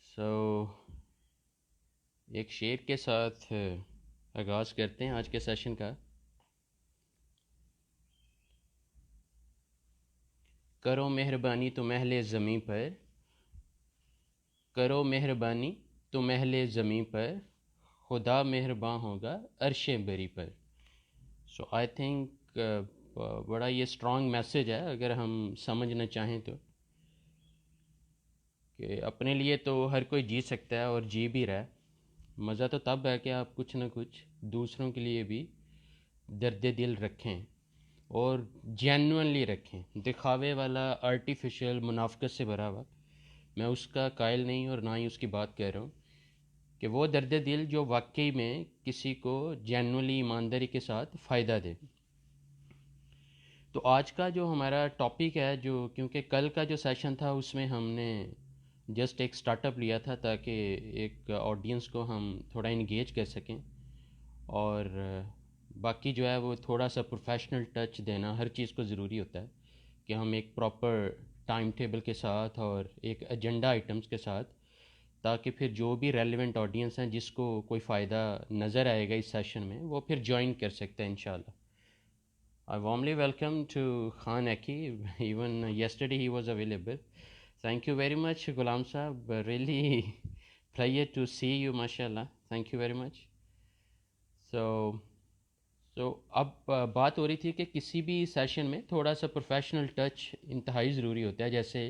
सो एक शेर के साथ आगाज़ करते हैं आज के सेशन का। करो मेहरबानी तुम अहले ज़मीं पर, करो मेहरबानी तुम अहले ज़मीं पर, खुदा मेहरबान होगा अर्शे बरी पर। सो आई थिंक बड़ा ये स्ट्रॉन्ग मैसेज है अगर हम समझना चाहें तो, कि अपने लिए तो हर कोई जी सकता है और जी भी रहा है। मज़ा तो तब है कि आप कुछ ना कुछ दूसरों के लिए भी दर्द दिल रखें और जेन्युइनली रखें। दिखावे वाला आर्टिफिशियल मुनाफ़क़त से भरा हुआ, मैं उसका कायल नहीं और ना ही उसकी बात कह रहा हूँ, कि वो दर्द दिल जो वाकई में किसी को जेन्युइनली ईमानदारी के साथ फ़ायदा दे। तो आज का जो हमारा टॉपिक है, जो क्योंकि कल का जो सेशन था उसमें हमने जस्ट एक स्टार्टअप लिया था ताकि एक ऑडियंस को हम थोड़ा इंगेज कर सकें, और बाकी जो है वो थोड़ा सा प्रोफेशनल टच देना हर चीज़ को ज़रूरी होता है, कि हम एक प्रॉपर टाइम टेबल के साथ और एक एजेंडा आइटम्स के साथ, ताकि फिर जो भी रेलेवेंट ऑडियंस हैं जिसको कोई फ़ायदा नज़र आएगा इस सेशन में, वो फिर ज्वाइन कर सकते हैं इंशाल्लाह। I warmly welcome to Khan Aki. Even yesterday he was available. Thank you very much, Ghulam Sahab. Really pleasure to see you, mashallah. Thank you very much. So अब बात हो रही थी कि किसी भी सेशन में थोड़ा सा प्रोफेशनल टच इंतहाई ज़रूरी होता है। जैसे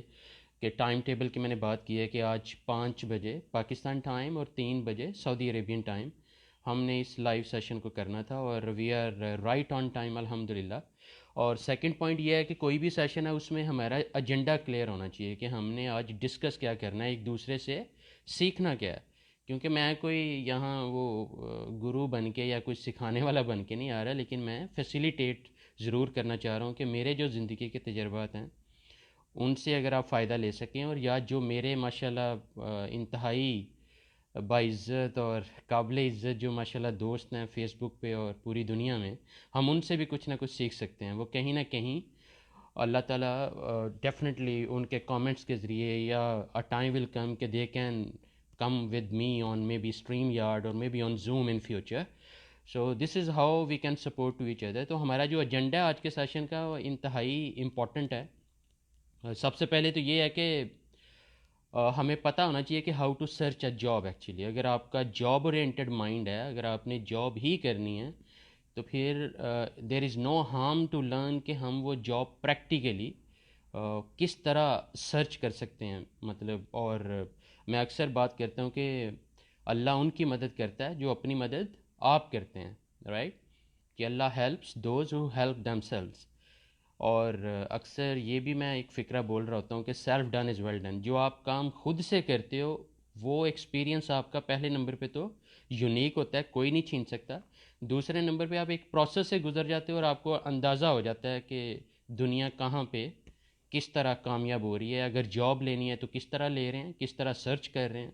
कि टाइम टेबल की मैंने बात की है कि आज 5 बजे पाकिस्तान टाइम और 3 बजे सऊदी अरेबियन टाइम हमने इस लाइव सेशन को करना था, और we are right on time अल्हम्दुलिल्लाह। और सेकंड पॉइंट ये है कि कोई भी सेशन है उसमें हमारा एजेंडा क्लियर होना चाहिए कि हमने आज डिस्कस क्या करना है, एक दूसरे से सीखना क्या है। क्योंकि मैं कोई यहाँ वो गुरु बन के या कुछ सिखाने वाला बन के नहीं आ रहा, लेकिन मैं फैसिलिटेट ज़रूर करना चाह रहा हूँ कि मेरे जो ज़िंदगी के तजर्बात हैं उनसे अगर आप फ़ायदा ले सकें, और या जो मेरे माशाल्लाह इंतहाई बाइज़्ज़त और काबिल इज़्ज़त जो माशाल्लाह दोस्त हैं फ़ेसबुक पे और पूरी दुनिया में, हम उनसे भी कुछ ना कुछ सीख सकते हैं। वो कहीं ना कहीं अल्लाह ताला डेफिनेटली उनके कमेंट्स के ज़रिए, या अ टाइम विल कम कि they can come with me on maybe StreamYard or maybe on Zoom in future. So this is how we can support to each other. तो हमारा जो एजेंडा है आज के सेशन का वो इंतहाई इम्पोर्टेंट है। सबसे पहले तो ये है कि हमें पता होना चाहिए कि how to search a job. Actually अगर आपका जॉब ओरिएंटेड माइंड है, अगर आपने जॉब ही करनी है, तो फिर there is no harm to learn कि हम वो जॉब प्रैक्टिकली किस तरह सर्च कर सकते हैं। मतलब, और मैं अक्सर बात करता हूँ कि अल्लाह उनकी मदद करता है जो अपनी मदद आप करते हैं, राइट? कि Allah helps those who help themselves. और अक्सर ये भी मैं एक फ़िक्रा बोल रहा होता हूँ कि self done is well done. जो आप काम खुद से करते हो वो एक्सपीरियंस आपका पहले नंबर पे तो यूनिक होता है, कोई नहीं छीन सकता। दूसरे नंबर पे आप एक प्रोसेस से गुजर जाते हो और आपको अंदाज़ा हो जाता है कि दुनिया कहाँ पे किस तरह कामयाब हो रही है। अगर जॉब लेनी है तो किस तरह ले रहे हैं, किस तरह सर्च कर रहे हैं,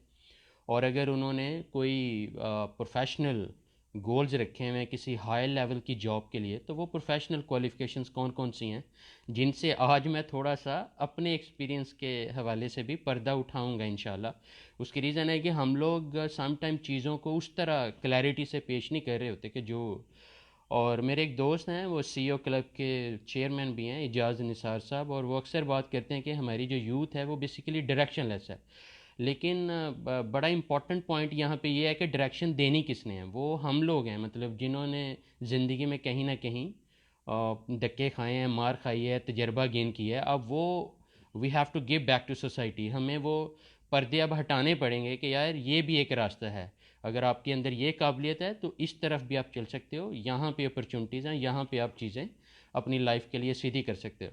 और अगर उन्होंने कोई प्रोफेशनल गोल्स रखे हुए हैं किसी हाई लेवल की जॉब के लिए, तो वो प्रोफेशनल क्वालिफ़िकेशंस कौन कौन सी हैं, जिनसे आज मैं थोड़ा सा अपने एक्सपीरियंस के हवाले से भी पर्दा उठाऊंगा इंशाल्लाह। उसकी रीज़न है कि हम लोग सम टाइम चीज़ों को उस तरह क्लैरिटी से पेश नहीं कर रहे होते कि जो। और मेरे एक दोस्त हैं, वो सीईओ क्लब के चेयरमैन भी हैं, इजाज़ निसार साहब, और वो अक्सर बात करते हैं कि हमारी जो यूथ है वो बेसिकली डायरेक्शनलेस है। लेकिन बड़ा इम्पॉर्टेंट पॉइंट यहाँ पे ये है कि डायरेक्शन देनी किसने है, वो हम लोग हैं। मतलब जिन्होंने ज़िंदगी में कहीं ना कहीं धक्के खाए हैं, मार खाई है, तजर्बा गेन किया है। अब वो we have to give back to society. हमें वो पर्दे अब हटाने पड़ेंगे कि यार ये भी एक रास्ता है, अगर आपके अंदर ये काबिलियत है तो इस तरफ भी आप चल सकते हो, यहाँ पे अपॉर्चुनिटीज़ हैं, यहाँ पे आप चीज़ें अपनी लाइफ के लिए सीधी कर सकते हो।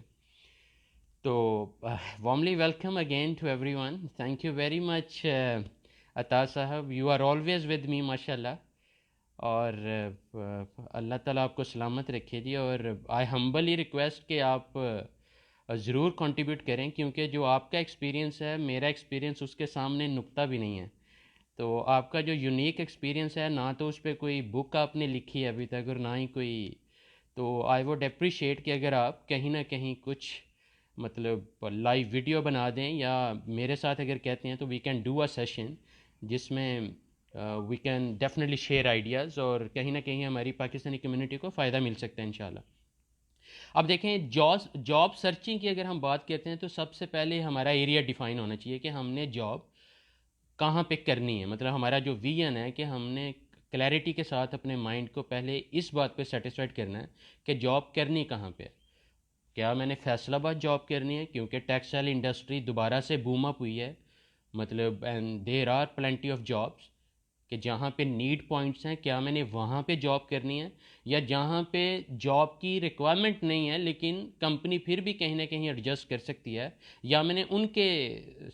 तो warmly welcome again to everyone. Thank you very much, अता साहब, you are always with me माशाल्लाह। और अल्लाह ताला आपको सलामत रखे जी। और आई हम्बली रिक्वेस्ट कि आप ज़रूर कंट्रीब्यूट करें, क्योंकि जो आपका एक्सपीरियंस है मेरा एक्सपीरियंस उसके सामने नुक्ता भी नहीं है। तो आपका जो यूनिक एक्सपीरियंस है, ना तो उस पर कोई बुक आपने लिखी है अभी तक और ना ही कोई, तो आई वुड अप्रिशिएट कि अगर आप कहीं ना कहीं कुछ मतलब लाइव वीडियो बना दें, या मेरे साथ अगर कहते हैं तो we can do a session जिसमें we can definitely share ideas, और कहीं ना कहीं हमारी पाकिस्तानी कम्युनिटी को फ़ायदा मिल सकता है इंशाल्लाह। अब देखें, जॉब सर्चिंग की अगर हम बात करते हैं तो सबसे पहले हमारा एरिया डिफ़ाइन होना चाहिए कि हमने जॉब कहाँ पे करनी है। मतलब हमारा जो विजन है कि हमने क्लैरिटी के साथ अपने माइंड को पहले इस बात पे सेटिस्फाइड करना है कि जॉब करनी कहाँ पे है। क्या मैंने फैसलाबाद जॉब करनी है क्योंकि टेक्सटाइल इंडस्ट्री दोबारा से बूम अप हुई है, मतलब and there are plenty of jobs, कि जहाँ पे नीड पॉइंट्स हैं, क्या मैंने वहाँ पे जॉब करनी है, या जहाँ पे जॉब की रिक्वायरमेंट नहीं है लेकिन कंपनी फिर भी कहीं ना कहीं एडजस्ट कर सकती है, या मैंने उनके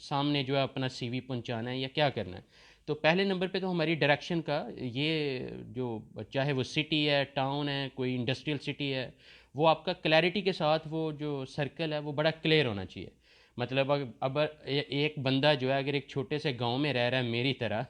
सामने जो है अपना सीवी पहुँचाना है, या क्या करना है। तो पहले नंबर पे तो हमारी डायरेक्शन का ये जो, चाहे वो सिटी है, टाउन है, कोई इंडस्ट्रियल सिटी है, वो आपका क्लैरिटी के साथ वो जो सर्कल है वो बड़ा क्लियर होना चाहिए। मतलब अब एक बंदा जो है अगर एक छोटे से गांव में रह रहा है मेरी तरह,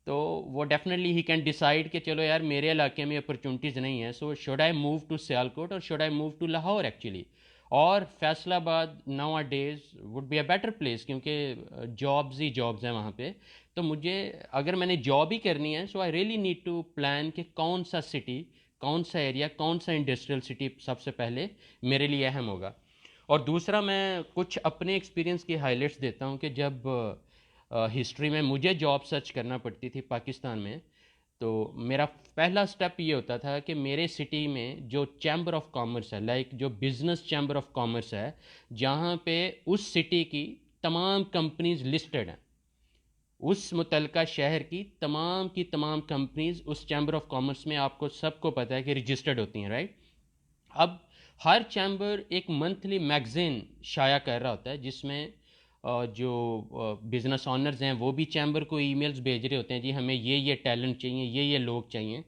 तो वो डेफिनेटली ही कैन डिसाइड कि चलो यार मेरे इलाके में अपॉर्चुनिटीज़ नहीं है, so should I move to Sialkot और should I move to Lahore actually. और Faisalabad nowadays would be a better place, क्योंकि जॉब्स ही जॉब्स हैं वहाँ पे। तो मुझे अगर मैंने जॉब ही करनी है, so I really need to plan कि कौन सा सिटी, कौन सा एरिया, कौन सा इंडस्ट्रियल सिटी सबसे पहले मेरे लिए अहम होगा। और दूसरा, मैं कुछ अपने एक्सपीरियंस की हाइलाइट्स देता हूँ कि जब हिस्ट्री में मुझे जॉब सर्च करना पड़ती थी पाकिस्तान में, तो मेरा पहला स्टेप ये होता था कि मेरे सिटी में जो चैम्बर ऑफ कॉमर्स है, लाइक जो बिजनेस चैम्बर ऑफ कॉमर्स है, जहाँ पे उस सिटी की तमाम कंपनीज लिस्टेड हैं, उस मुतलका शहर की तमाम कंपनीज उस चैम्बर ऑफ कॉमर्स में, आपको सबको पता है कि रजिस्टर्ड होती हैं, राइट। अब हर चैम्बर एक मंथली मैगज़ीन शाया कर रहा होता है जिसमें जो बिज़नेस ऑनर्स हैं वो भी चैम्बर को ईमेल्स भेज रहे होते हैं, जी हमें ये टैलेंट चाहिए, ये लोग चाहिए।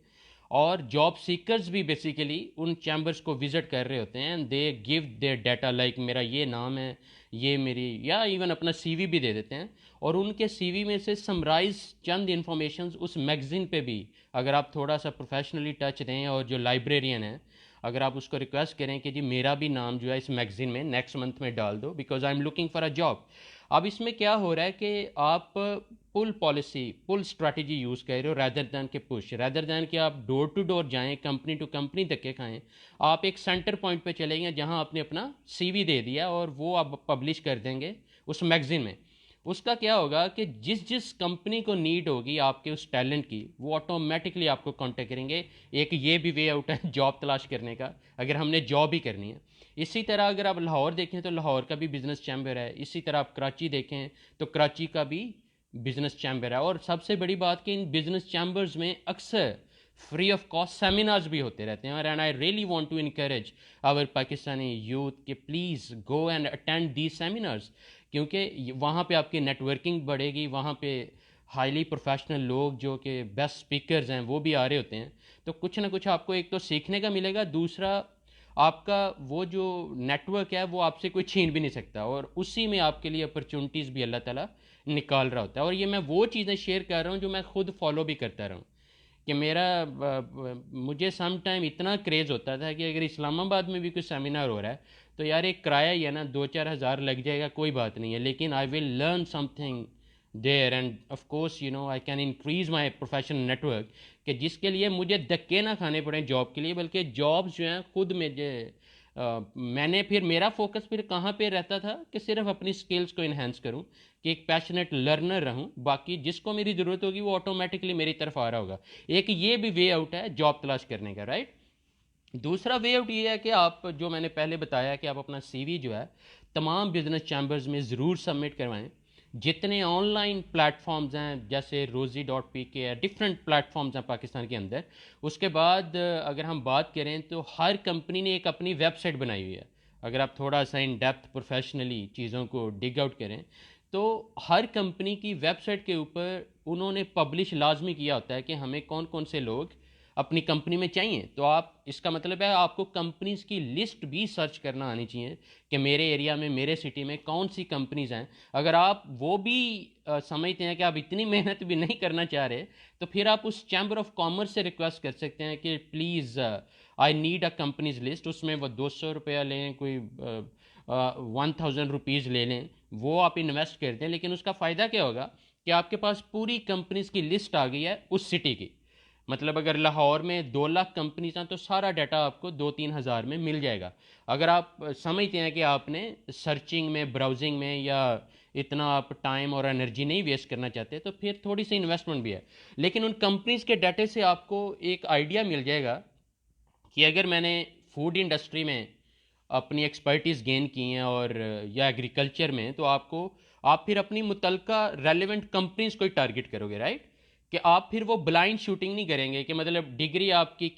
और जॉब सीकर्स भी बेसिकली उन चैम्बर्स को विज़िट कर रहे होते हैं, and they give their data, like मेरा ये नाम है, ये मेरी, या इवन अपना सीवी भी दे देते हैं। और उनके सीवी में से समराइज चंद इंफॉर्मेशंस उस मैगज़ीन पे भी, अगर आप थोड़ा सा प्रोफेशनली टच दें, और जो लाइब्रेरियन है अगर आप उसको रिक्वेस्ट करें कि जी मेरा भी नाम जो है इस मैगज़ीन में नेक्स्ट मंथ में डाल दो, because I am looking for a job. अब इसमें क्या हो रहा है कि आप पुल पॉलिसी, पुल स्ट्रैटेजी यूज़ कर रहे हो रैदर दैन के पुश, रैदर दैन कि आप डोर टू डोर जाएं, कंपनी टू कंपनी धक्के खाएं। आप एक सेंटर पॉइंट पे चले गए जहां आपने अपना सीवी दे दिया और वो आप पब्लिश कर देंगे उस मैगज़ीन में। उसका क्या होगा कि जिस जिस कंपनी को नीड होगी आपके उस टैलेंट की, वो ऑटोमेटिकली आपको कांटेक्ट करेंगे। एक ये भी वे आउट है जॉब तलाश करने का, अगर हमने जॉब ही करनी है। इसी तरह अगर आप लाहौर देखें तो लाहौर का भी बिज़नेस चैम्बर है, इसी तरह आप कराची देखें तो कराची का भी बिज़नेस चैम्बर है। और सबसे बड़ी बात कि इन बिज़नेस चैम्बर्स में अक्सर फ्री ऑफ कॉस्ट सेमिनार्स भी होते रहते हैं। और and I really want to encourage our Pakistani youth कि please go and attend these seminars, क्योंकि वहाँ पे आपकी नेटवर्किंग बढ़ेगी, वहाँ पे हाईली प्रोफेशनल लोग जो कि बेस्ट स्पीकर्स हैं वो भी आ रहे होते हैं। तो कुछ ना कुछ आपको एक तो सीखने का मिलेगा, दूसरा आपका वो जो नेटवर्क है वो आपसे कोई छीन भी नहीं सकता, और उसी में आपके लिए अपॉर्चुनिटीज़ भी अल्लाह ताला निकाल रहा होता है। और ये मैं वो चीज़ें शेयर कर रहा हूँ जो मैं खुद फॉलो भी करता रहा हूँ। कि मेरा मुझे सम टाइम इतना क्रेज़ होता था कि अगर इस्लामाबाद में भी कोई सेमिनार हो रहा है तो यार एक किराया ही है ना, 2-4 हज़ार लग जाएगा, कोई बात नहीं है, लेकिन I will learn something there, and of course you know I can increase my professional network, कि जिसके लिए मुझे धक्के ना खाने पड़े जॉब के लिए, बल्कि जॉब्स जो हैं खुद मुझे मैंने फिर मेरा फोकस फिर कहाँ पे रहता था कि सिर्फ अपनी स्किल्स को इन्हेंस करूँ, कि एक पैशनेट लर्नर रहूँ, बाकी जिसको मेरी ज़रूरत होगी वो ऑटोमेटिकली मेरी तरफ आ रहा होगा। एक ये भी वे आउट है जॉब तलाश करने का, राइट। दूसरा वे आउट ये है कि आप, जो मैंने पहले बताया कि आप अपना सीवी जो है तमाम बिजनेस चैम्बर्स में ज़रूर सबमिट करवाएं। जितने ऑनलाइन प्लेटफॉर्म्स हैं जैसे rosie.pk है, डिफरेंट प्लेटफॉर्म्स हैं पाकिस्तान के अंदर। उसके बाद अगर हम बात करें तो हर कंपनी ने एक अपनी वेबसाइट बनाई हुई है। अगर आप थोड़ा सा इन डेप्थ प्रोफेशनली चीज़ों को डिग आउट करें तो हर कंपनी की वेबसाइट के ऊपर उन्होंने पब्लिश लाजमी किया होता है कि हमें कौन कौन से लोग अपनी कंपनी में चाहिए। तो आप, इसका मतलब है आपको कंपनीज की लिस्ट भी सर्च करना आनी चाहिए कि मेरे एरिया में, मेरे सिटी में कौन सी कंपनीज हैं। अगर आप वो भी समझते हैं कि आप इतनी मेहनत भी नहीं करना चाह रहे, तो फिर आप उस चैम्बर ऑफ कॉमर्स से रिक्वेस्ट कर सकते हैं कि please I need a companies list. उसमें वो 200 रुपया लें, कोई ₹1000 ले लें, वो आप इन्वेस्ट कर दें, लेकिन उसका फ़ायदा क्या होगा कि आपके पास पूरी कंपनीज़ की लिस्ट आ गई है उस सिटी की। मतलब अगर लाहौर में 2 लाख कंपनीज हैं तो सारा डाटा आपको 2-3 हज़ार में मिल जाएगा। अगर आप समझते हैं कि आपने सर्चिंग में, ब्राउजिंग में या इतना आप टाइम और एनर्जी नहीं वेस्ट करना चाहते, तो फिर थोड़ी सी इन्वेस्टमेंट भी है। लेकिन उन कंपनीज के डाटे से आपको एक आइडिया मिल जाएगा कि अगर मैंने फूड इंडस्ट्री में अपनी एक्सपर्टीज़ गेन की हैं और या एग्रीकल्चर में, तो आप फिर अपनी मुतलका रेलिवेंट कंपनीज को ही टारगेट करोगे, राइट? कि आप फिर वो ब्लाइंड शूटिंग नहीं करेंगे कि मतलब डिग्री आपकी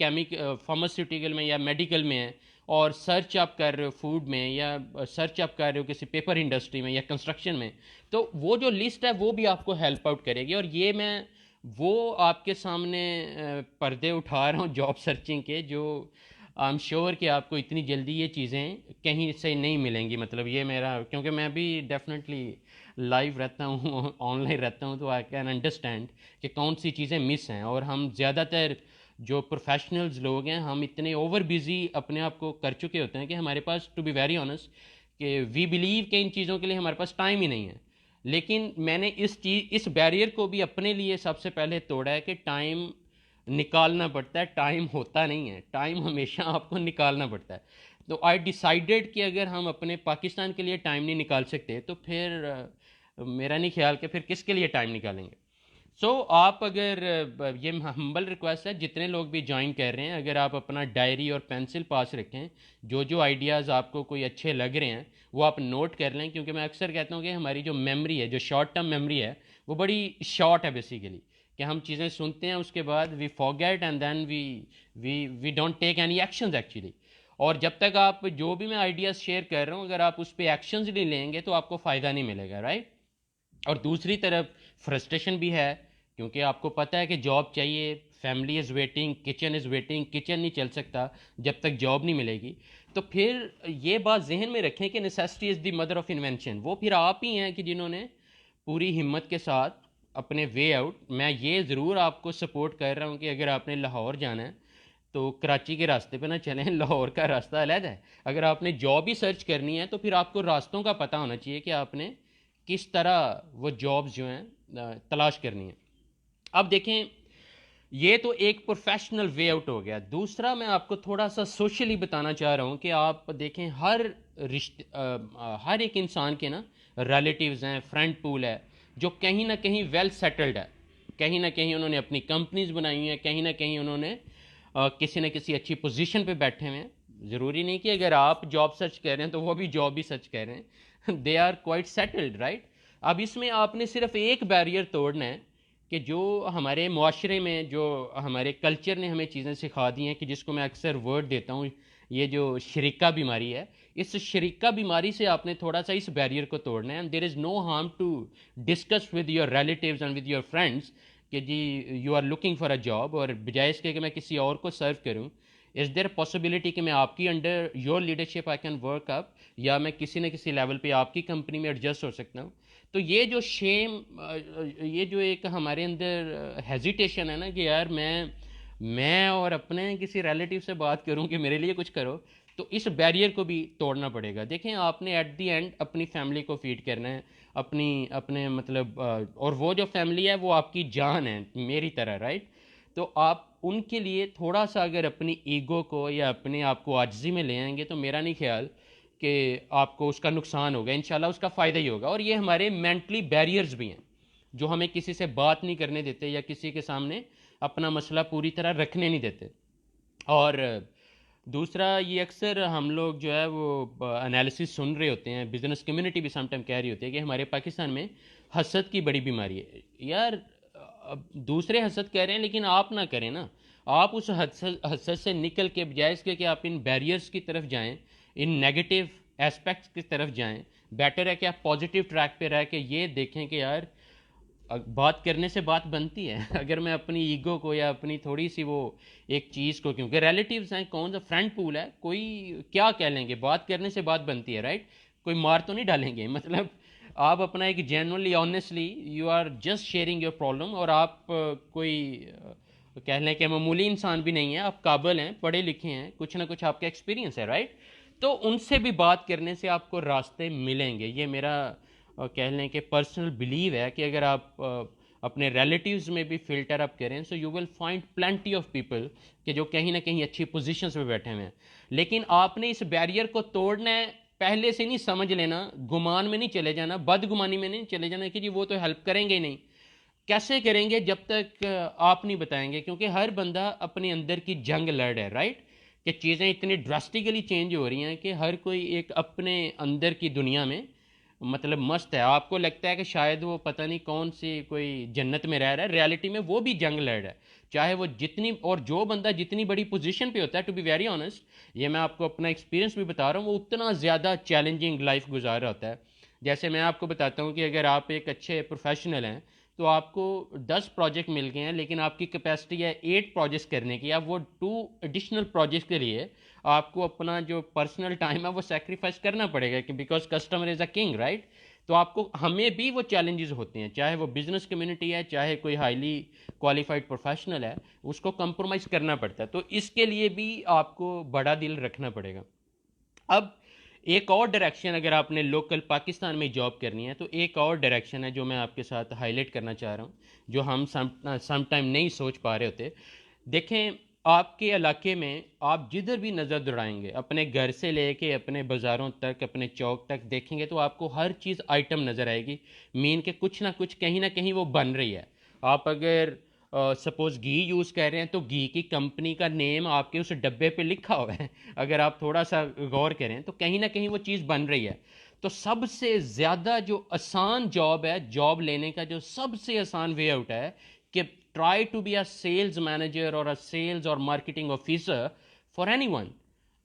फार्मास्यूटिकल में या मेडिकल में है और सर्च आप कर रहे हो फूड में, या सर्च आप कर रहे हो किसी पेपर इंडस्ट्री में या कंस्ट्रक्शन में, तो वो जो लिस्ट है वो भी आपको हेल्प आउट करेगी। और ये मैं वो आपके सामने पर्दे उठा रहा हूँ जॉब सर्चिंग के, जो आई एम श्योर कि आपको इतनी जल्दी ये चीज़ें कहीं से नहीं मिलेंगी। मतलब ये मेरा, क्योंकि मैं भी डेफिनेटली लाइव रहता हूँ ऑनलाइन रहता हूँ, तो आई कैन अंडरस्टैंड कि कौन सी चीज़ें मिस हैं। और हम ज़्यादातर जो प्रोफेशनल्स लोग हैं, हम इतने ओवर बिजी अपने आप को कर चुके होते हैं कि हमारे पास, टू बी वेरी ऑनेस्ट, कि वी बिलीव कि इन चीज़ों के लिए हमारे पास टाइम ही नहीं है। लेकिन मैंने इस बैरियर को भी अपने लिए सबसे पहले तोड़ा है कि टाइम निकालना पड़ता है, टाइम होता नहीं है, टाइम हमेशा आपको निकालना पड़ता है। तो आई डिसाइडेड कि अगर हम अपने पाकिस्तान के लिए टाइम नहीं निकाल सकते, तो फिर मेरा नहीं ख्याल कि फिर किसके लिए टाइम निकालेंगे। आप अगर ये हम्बल रिक्वेस्ट है, जितने लोग भी ज्वाइन कर रहे हैं, अगर आप अपना डायरी और पेंसिल पास रखें, जो जो आइडियाज़ आपको कोई अच्छे लग रहे हैं वो आप नोट कर लें, क्योंकि मैं अक्सर कहता हूँ कि हमारी जो मेमोरी है, जो शॉर्ट टर्म मेमोरी है, वो बड़ी शॉर्ट है बेसिकली। कि हम चीज़ें सुनते हैं, उसके बाद we forget and then we don't take any actions actually. और जब तक आप, जो भी मैं आइडियाज़ शेयर कर रहा हूँ, अगर आप उस पर एक्शंस नहीं लेंगे तो आपको फ़ायदा नहीं मिलेगा, राइट? और दूसरी तरफ फ्रस्ट्रेशन भी है, क्योंकि आपको पता है कि जॉब चाहिए, family is waiting, kitchen is waiting, kitchen नहीं चल सकता जब तक जॉब नहीं मिलेगी। तो फिर ये बात जहन में रखें कि necessity is the mother of invention. वो फिर आप ही हैं कि जिन्होंने पूरी हिम्मत के साथ अपने वे आउट, मैं ये ज़रूर आपको सपोर्ट कर रहा हूँ कि अगर आपने लाहौर जाना है तो कराची के रास्ते पे ना चलें, लाहौर का रास्ता अलग है। अगर आपने जॉब ही सर्च करनी है तो फिर आपको रास्तों का पता होना चाहिए कि आपने किस तरह वो जॉब्स जो हैं तलाश करनी है। अब देखें, ये तो एक प्रोफेशनल वे आउट हो गया। दूसरा मैं आपको थोड़ा सा सोशली बताना चाह रहा हूँ कि आप देखें, हर एक इंसान के ना रिलेटिव्स हैं, फ्रेंड पूल है, जो कहीं ना कहीं वेल सेटल्ड है। कहीं ना कहीं उन्होंने अपनी कंपनीज बनाई हैं, कहीं ना कहीं उन्होंने किसी न किसी अच्छी पोजीशन पे बैठे हुए हैं। ज़रूरी नहीं कि अगर आप जॉब सर्च कर रहे हैं तो वो भी जॉब ही सर्च कर रहे हैं। They are quite settled, right? अब इसमें आपने सिर्फ एक बैरियर तोड़ना है कि जो हमारे मुआशरे में, जो हमारे कल्चर ने हमें चीज़ें सिखा दी हैं, कि जिसको मैं अक्सर वर्ड देता हूँ, ये जो शरीका बीमारी है, इस शरीका बीमारी से आपने थोड़ा सा इस बैरियर को तोड़ना है। And there is no harm to discuss with your relatives and with your friends कि जी you are looking for a job, और बजाय इसके कि मैं किसी और को सर्व करूँ, इज़ देयर पॉसिबिलिटी कि मैं आपकी under your leadership I can work up, या मैं किसी न किसी लेवल पे आपकी कंपनी में एडजस्ट हो सकता हूँ। तो ये जो ये जो एक हमारे अंदर हेजिटेशन है ना कि यार मैं और अपने किसी रिलेटिव से बात करूं कि मेरे लिए कुछ करो, तो इस बैरियर को भी तोड़ना पड़ेगा। देखें, आपने एट दी एंड अपनी फैमिली को फीड करना है, अपने मतलब और वो जो फैमिली है वो आपकी जान है, मेरी तरह, राइट? तो आप उनके लिए थोड़ा सा अगर अपनी ईगो को या अपने आप को आजिज़ी में ले आएंगे, तो मेरा नहीं ख्याल कि आपको उसका नुकसान होगा, इंशाल्लाह उसका फ़ायदा ही होगा। और ये हमारे मेंटली बैरियर्स भी हैं जो हमें किसी से बात नहीं करने देते या किसी के सामने अपना मसला पूरी तरह रखने नहीं देते। और दूसरा, ये अक्सर हम लोग जो है वो एनालिसिस सुन रहे होते हैं, बिजनेस कम्युनिटी भी समटाइम कह रही होती है कि हमारे पाकिस्तान में हसद की बड़ी बीमारी है। यार, अब दूसरे हसद कह रहे हैं लेकिन आप ना करें ना। आप उस हसद से निकल के, बजाय इसके कि आप इन बैरियर्स की तरफ जाएं, इन नेगेटिव एस्पेक्ट्स की तरफ जाएं, बेटर है कि आप पॉजिटिव ट्रैक पे रह के ये देखें कि यार बात करने से बात बनती है। अगर मैं अपनी ईगो को या अपनी थोड़ी सी वो एक चीज़ को, क्योंकि रिलेटिव्स हैं, कौन सा फ्रेंड पूल है, कोई क्या कह लेंगे, बात करने से बात बनती है, राइट? कोई मार तो नहीं डालेंगे। मतलब आप अपना एक genuinely honestly you are just sharing your problem, और आप कोई कह लें कि मामूली इंसान भी नहीं है, आप काबिल हैं, पढ़े लिखे हैं, कुछ ना कुछ आपका एक्सपीरियंस है, राइट? तो उनसे भी बात करने से आपको रास्ते मिलेंगे। ये मेरा कह लें कि पर्सनल बिलीव है कि अगर आप अपने रिलेटिव्स में भी फिल्टर अप करें, so you will find plenty of people कि जो कहीं ना कहीं अच्छी पोजीशंस पे बैठे हुए हैं। लेकिन आपने इस बैरियर को तोड़ना है, पहले से नहीं समझ लेना, गुमान में नहीं चले जाना, बदगुमानी में नहीं चले जाना कि जी वो तो हेल्प करेंगे ही नहीं। कैसे करेंगे जब तक आप नहीं बताएंगे, क्योंकि हर बंदा अपने अंदर की जंग लड़ है, राइट। कि चीज़ें इतनी ड्रास्टिकली चेंज हो रही हैं कि हर कोई एक अपने अंदर की दुनिया में मतलब मस्त है। आपको लगता है कि शायद वो पता नहीं कौन सी कोई जन्नत में रह रहा है, रियलिटी में वो भी जंग लड़ रहा है। चाहे वो जितनी, और जो बंदा जितनी बड़ी पोजीशन पे होता है, टू बी वेरी ऑनेस्ट, ये मैं आपको अपना एक्सपीरियंस भी बता रहा हूँ, वो उतना ज़्यादा चैलेंजिंग लाइफ गुजार रहा होता है। जैसे मैं आपको बताता हूँ कि अगर आप एक अच्छे प्रोफेशनल हैं तो आपको 10 प्रोजेक्ट मिल गए हैं, लेकिन आपकी कैपेसिटी है 8 प्रोजेक्ट्स करने की, अब वो 2 एडिशनल प्रोजेक्ट के लिए आपको अपना जो पर्सनल टाइम है वो सेक्रीफाइस करना पड़ेगा, कि because customer is a king, right. तो आपको, हमें भी वो चैलेंजेस होते हैं, चाहे वो बिजनेस कम्युनिटी है, चाहे कोई हाईली क्वालिफाइड प्रोफेशनल है, उसको कंप्रोमाइज़ करना पड़ता है। तो इसके लिए भी आपको बड़ा दिल रखना पड़ेगा। अब एक और डायरेक्शन, अगर आपने लोकल पाकिस्तान में जॉब करनी है तो एक और डायरेक्शन है जो मैं आपके साथ हाईलाइट करना चाह रहा हूँ, जो हम सम टाइम नहीं सोच पा रहे होते। देखें, आपके इलाके में आप जिधर भी नज़र दौड़ाएंगे, अपने घर से लेके अपने बाज़ारों तक, अपने चौक तक देखेंगे, तो आपको हर चीज़ आइटम नज़र आएगी, मीन के कुछ ना कहीं वो बन रही है। आप अगर सपोज़ घी यूज़ कर रहे हैं तो घी की कंपनी का नेम आपके उस डब्बे पे लिखा हुआ है। अगर आप थोड़ा सा गौर करें तो कहीं ना कहीं वो चीज़ बन रही है। तो सबसे ज़्यादा जो आसान जॉब है, जॉब लेने का जो सबसे आसान वे आउट है कि try to be a sales manager और अ सेल्स और marketing officer for anyone.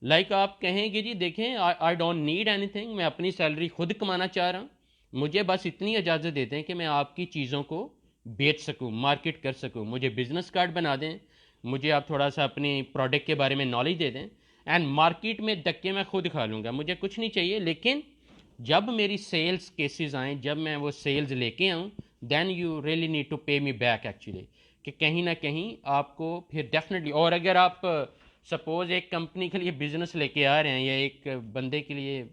Like आप कहेंगे जी देखें, आई डोंट नीड एनीथिंग, मैं अपनी सैलरी खुद कमाना चाह रहा हूँ, मुझे बस इतनी इजाज़त देते हैं कि मैं आपकी चीज़ों को बेच सकूं, मार्केट कर सकूं, मुझे बिजनेस कार्ड बना दें, मुझे आप थोड़ा सा अपनी प्रोडक्ट के बारे में नॉलेज दे दें, एंड मार्केट में धक्के मैं खुद खा लूँगा, मुझे कुछ नहीं चाहिए। लेकिन जब मेरी सेल्स केसेस आएँ, जब मैं वो सेल्स लेके आऊँ, then you really need to pay me back actually, कि कहीं ना कहीं आपको फिर डेफिनेटली। और अगर आप सपोज एक कंपनी के लिए बिजनेस लेके आ रहे हैं, या एक बंदे के लिए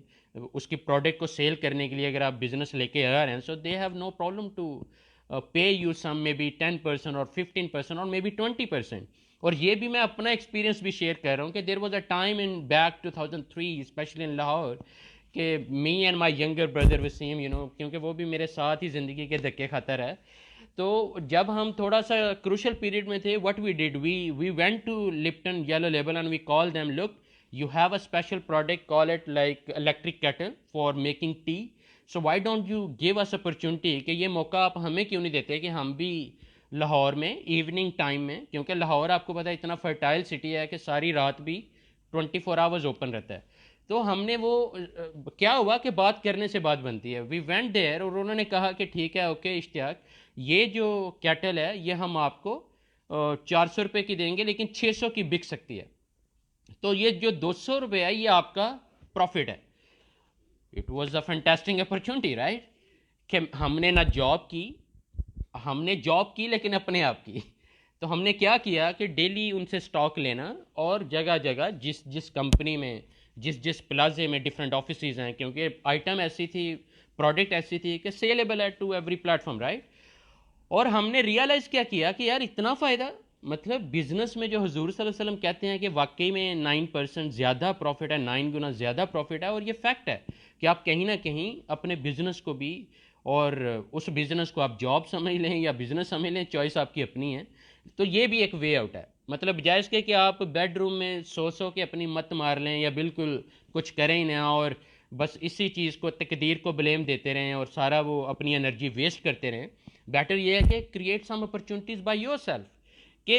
उसकी प्रोडक्ट को सेल करने के लिए अगर आप बिजनेस लेके आ रहे हैं, so they have no problem to pay you some maybe 10% और 15% और मे बी 20%। और ये भी मैं अपना एक्सपीरियंस भी शेयर कर रहा हूँ कि there was a time in back 2003 specially in Lahore कि me and my younger brother Waseem, you know, क्योंकि वो भी मेरे साथ ही ज़िंदगी के धक्के खाता रहा। तो जब हम थोड़ा सा क्रूशल पीरियड में थे, what we did, we went to Lipton yellow label and we call them, look you have a special product, call it like electric kettle for making tea, so why don't you give us opportunity, कि ये मौका आप हमें क्यों नहीं देते कि हम भी लाहौर में इवनिंग टाइम में, क्योंकि लाहौर आपको पता है इतना फर्टाइल सिटी है कि सारी रात भी 24 आवर्स ओपन रहता है। तो हमने वो क्या हुआ कि बात करने से बात बनती है, वी वेंट देयर, और उन्होंने कहा कि ठीक है, ओके इश्तियाक, ये जो कैटल है ये हम आपको 400 रुपये की देंगे, लेकिन 600 की बिक सकती है, तो ये जो 200 रुपये है ये आपका प्रॉफिट है। It was a fantastic opportunity, right. कि हमने ना जॉब की, हमने जॉब की लेकिन अपने आप की। तो हमने क्या किया कि डेली उनसे स्टॉक लेना, और जगह जगह जिस जिस कंपनी में, जिस जिस प्लाजे में डिफरेंट ऑफिस हैं, क्योंकि आइटम ऐसी थी, प्रोडक्ट ऐसी थी कि सेलेबल है टू एवरी प्लेटफॉर्म, राइट। और हमने रियलाइज़ क्या किया कि यार इतना फ़ायदा, मतलब बिजनेस में जो हुजूर सल्लल्लाहु अलैहि वसल्लम कहते हैं कि वाकई में 9% ज़्यादा प्रॉफिट है, 9 गुना ज़्यादा प्रॉफिट है, और ये फैक्ट है कि आप कहीं ना कहीं अपने बिजनेस को भी, और उस बिजनेस को आप जॉब समझ लें या बिजनेस समझ लें, चॉइस आपकी अपनी है। तो ये भी एक वे आउट है, मतलब जायज़ के कि आप बेडरूम में सो के अपनी मत मार लें, या बिल्कुल कुछ करें ही ना, और बस इसी चीज़ को, तकदीर को ब्लेम देते रहें और सारा वो अपनी एनर्जी वेस्ट करते रहें। बेटर ये है कि create some opportunities by yourself, कि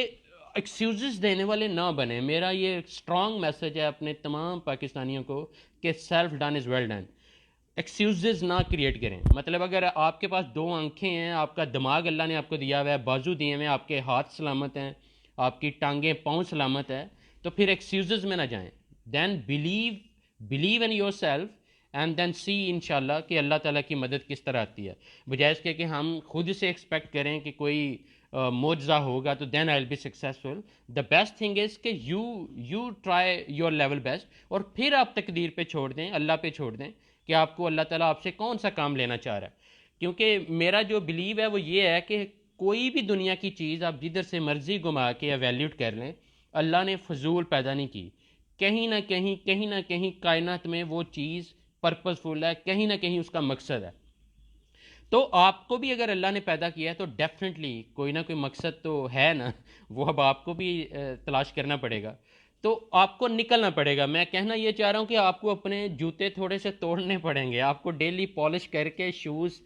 एक्सक्यूज़ देने वाले ना बने। मेरा ये स्ट्रॉन्ग मैसेज है अपने तमाम पाकिस्तानियों को कि self done is well done. Excuse ना क्रिएट करें, मतलब अगर आपके पास 2 आंखें हैं, आपका दिमाग अल्लाह ने आपको दिया हुआ है, बाजू दिए हुए हैं, आपके हाथ सलामत हैं, आपकी टांगें पाँव सलामत है, तो फिर एक्सक्यूज़ में ना जाएं। Then believe in yourself, and then see इंशाल्लाह कि अल्लाह ताला की मदद किस तरह आती है। बजाय इसके कि हम खुद से एक्सपेक्ट करें कि कोई मोजा होगा तो then I will be successful. The best thing is कि you try your level best, और फिर आप तकदीर पे छोड़ दें, अल्लाह पे छोड़ दें कि आपको अल्लाह ताला आपसे कौन सा काम लेना चाह रहा है। क्योंकि मेरा जो बिलीव है वो ये है कि कोई भी दुनिया की चीज़ आप जिधर से मर्जी घुमा के एवेल्यूट कर लें, अल्लाह ने फजूल पैदा नहीं की। कहीं ना कहीं कायनात में वो चीज़ पर्पसफुल है, कहीं ना कहीं उसका मकसद है। तो आपको भी अगर अल्लाह ने पैदा किया है तो डेफिनेटली कोई ना कोई मकसद तो है ना, वो अब आपको भी तलाश करना पड़ेगा। तो आपको निकलना पड़ेगा। मैं कहना ये चाह रहा हूँ कि आपको अपने जूते थोड़े से तोड़ने पड़ेंगे, आपको डेली पॉलिश करके शूज़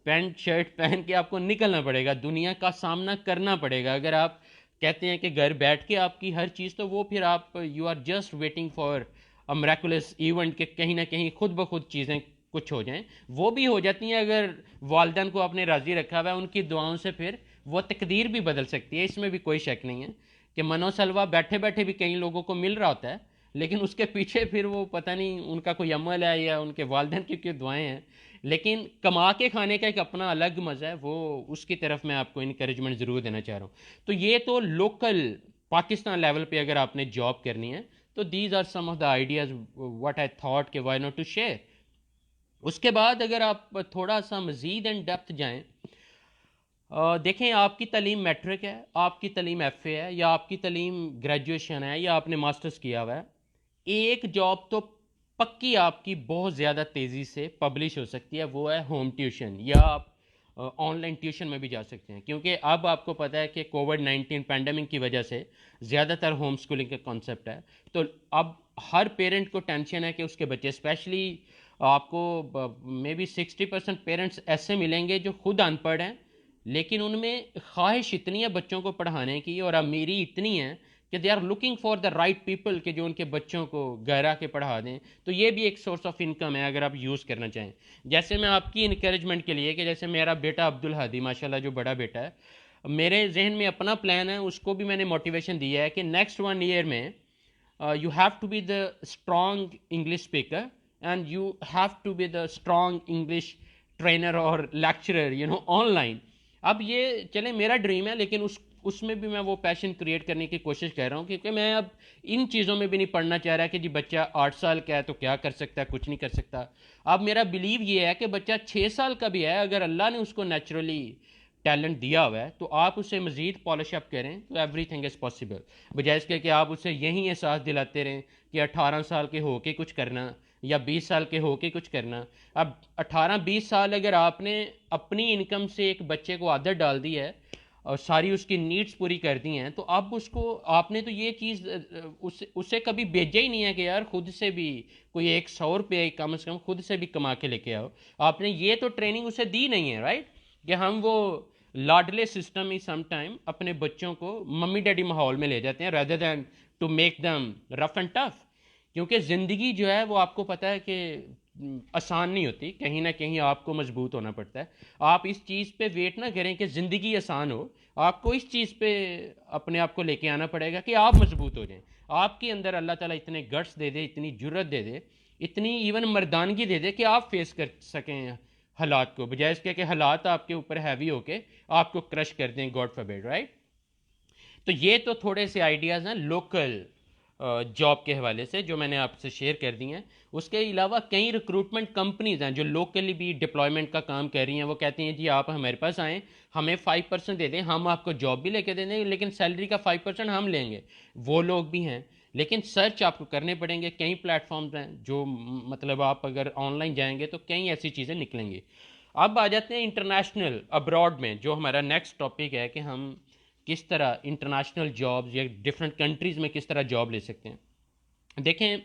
पैंट शर्ट पहन के आपको निकलना पड़ेगा, दुनिया का सामना करना पड़ेगा। अगर आप कहते हैं कि घर बैठ के आपकी हर चीज़, तो वो फिर आप you are just waiting for a miraculous event के कहीं ना कहीं खुद ब खुद चीज़ें कुछ हो जाएं। वो भी हो जाती हैं अगर वालदैन को आपने राज़ी रखा हुआ है, उनकी दुआओं से फिर वो तकदीर भी बदल सकती है, इसमें भी कोई शक नहीं है कि मनोसलवा बैठे बैठे भी कई लोगों को मिल रहा होता है, लेकिन उसके पीछे फिर वो पता नहीं उनका कोई अमल है या उनके वालदैन की कोई दुआएं हैं। लेकिन कमा के खाने का एक अपना अलग मज़ा है, वो उसकी तरफ मैं आपको इनकरेजमेंट ज़रूर देना चाह रहा हूँ। तो ये तो लोकल पाकिस्तान लेवल पे अगर आपने जॉब करनी है तो these are some of the ideas what I thought कि व्हाई नॉट टू शेयर। उसके बाद अगर आप थोड़ा सा मज़ीद एंड डेप्थ जाएं, देखें आपकी तालीम मैट्रिक है, आपकी तालीम एफए है, या आपकी तालीम ग्रेजुएशन है, या आपने मास्टर्स किया हुआ है, एक जॉब तो पक्की आपकी बहुत ज़्यादा तेज़ी से पब्लिश हो सकती है, वो है होम ट्यूशन, या आप ऑनलाइन ट्यूशन में भी जा सकते हैं। क्योंकि अब आपको पता है कि कोविड-19 पैंडमिक की वजह से ज़्यादातर होम स्कूलिंग का कॉन्सेप्ट है। तो अब हर पेरेंट को टेंशन है कि उसके बच्चे, स्पेशली आपको मे बी 60% पेरेंट्स ऐसे मिलेंगे जो खुद अनपढ़ हैं, लेकिन उनमें ख्वाहिश इतनी है बच्चों को पढ़ाने की और अमीरी इतनी है कि they are looking for the right people कि जो उनके बच्चों को घर आके पढ़ा दें। तो ये भी एक सोर्स ऑफ इनकम है अगर आप यूज़ करना चाहें। जैसे मैं आपकी इनकरेजमेंट के लिए कि जैसे मेरा बेटा अब्दुल हादी माशाल्लाह जो बड़ा बेटा है, मेरे जहन में अपना प्लान है, उसको भी मैंने मोटिवेशन दिया है कि नेक्स्ट 1 ईयर में you have to be the strong English speaker and you have to be the strong English trainer or lecturer online। अब ये चले मेरा ड्रीम है, लेकिन उसमें भी मैं वो पैशन क्रिएट करने की कोशिश कर रहा हूँ, क्योंकि मैं अब इन चीज़ों में भी नहीं पढ़ना चाह रहा कि जी बच्चा 8 साल का है तो क्या कर सकता है, कुछ नहीं कर सकता। अब मेरा बिलीव ये है कि बच्चा 6 साल का भी है, अगर अल्लाह ने उसको नेचुरली टैलेंट दिया हुआ है तो आप उसे मज़ीद पॉलिश अप करें तो एवरीथिंग इज़ पॉसिबल। बजाय इसके कि आप उसे यही एहसास दिलाते रहें कि 18 साल के हो के कुछ करना या 20 साल के हो के कुछ करना। अब 18-20 साल अगर आपने अपनी इनकम से एक बच्चे को आदत डाल दी है और सारी उसकी नीड्स पूरी कर दी हैं, तो अब उसको आपने तो ये चीज़ उसे कभी भेजा ही नहीं है कि यार खुद से भी कोई 100 रुपये कम से कम खुद से भी कमा के लेके आओ। आपने ये तो ट्रेनिंग उसे दी नहीं है, राइट, कि हम वो लाडले सिस्टम ही समटाइम अपने बच्चों को मम्मी डैडी माहौल में ले जाते हैं rather than to make them rough and tough. क्योंकि ज़िंदगी जो है वो आपको पता है कि आसान नहीं होती, कहीं ना कहीं आपको मजबूत होना पड़ता है। आप इस चीज़ पे वेट ना करें कि ज़िंदगी आसान हो, आपको इस चीज़ पे अपने आप को लेके आना पड़ेगा कि आप मजबूत हो जाएं। आपके अंदर अल्लाह ताला इतने गट्स दे दे, इतनी जुर्रत दे दे, इतनी इवन मर्दानगी दे दे कि आप फेस कर सकें हालात को, बजाय इसके कि हालात आपके ऊपर हैवी होके आपको क्रश कर दें, गॉड फॉरबिड, राइट। तो ये तो थोड़े से आइडियाज़ हैं लोकल जॉब के हवाले से जो मैंने आपसे शेयर कर दी हैं। उसके अलावा कई रिक्रूटमेंट कंपनीज़ हैं जो लोकली भी डिप्लॉयमेंट का काम कर रही हैं। वो कहती हैं जी आप हमारे पास आएँ, हमें 5% दे दें, हम आपको जॉब भी लेके दे देंगे, लेकिन सैलरी का 5% हम लेंगे। वो लोग भी हैं, लेकिन सर्च आपको करने पड़ेंगे। कई प्लेटफॉर्म्स हैं जो मतलब आप अगर ऑनलाइन जाएंगे तो कई ऐसी चीज़ें निकलेंगी। अब आ जाते हैं इंटरनेशनल अब्रॉड में, जो हमारा नेक्स्ट टॉपिक है कि हम किस तरह इंटरनेशनल जॉब्स या डिफरेंट कंट्रीज़ में किस तरह जॉब ले सकते हैं। देखें,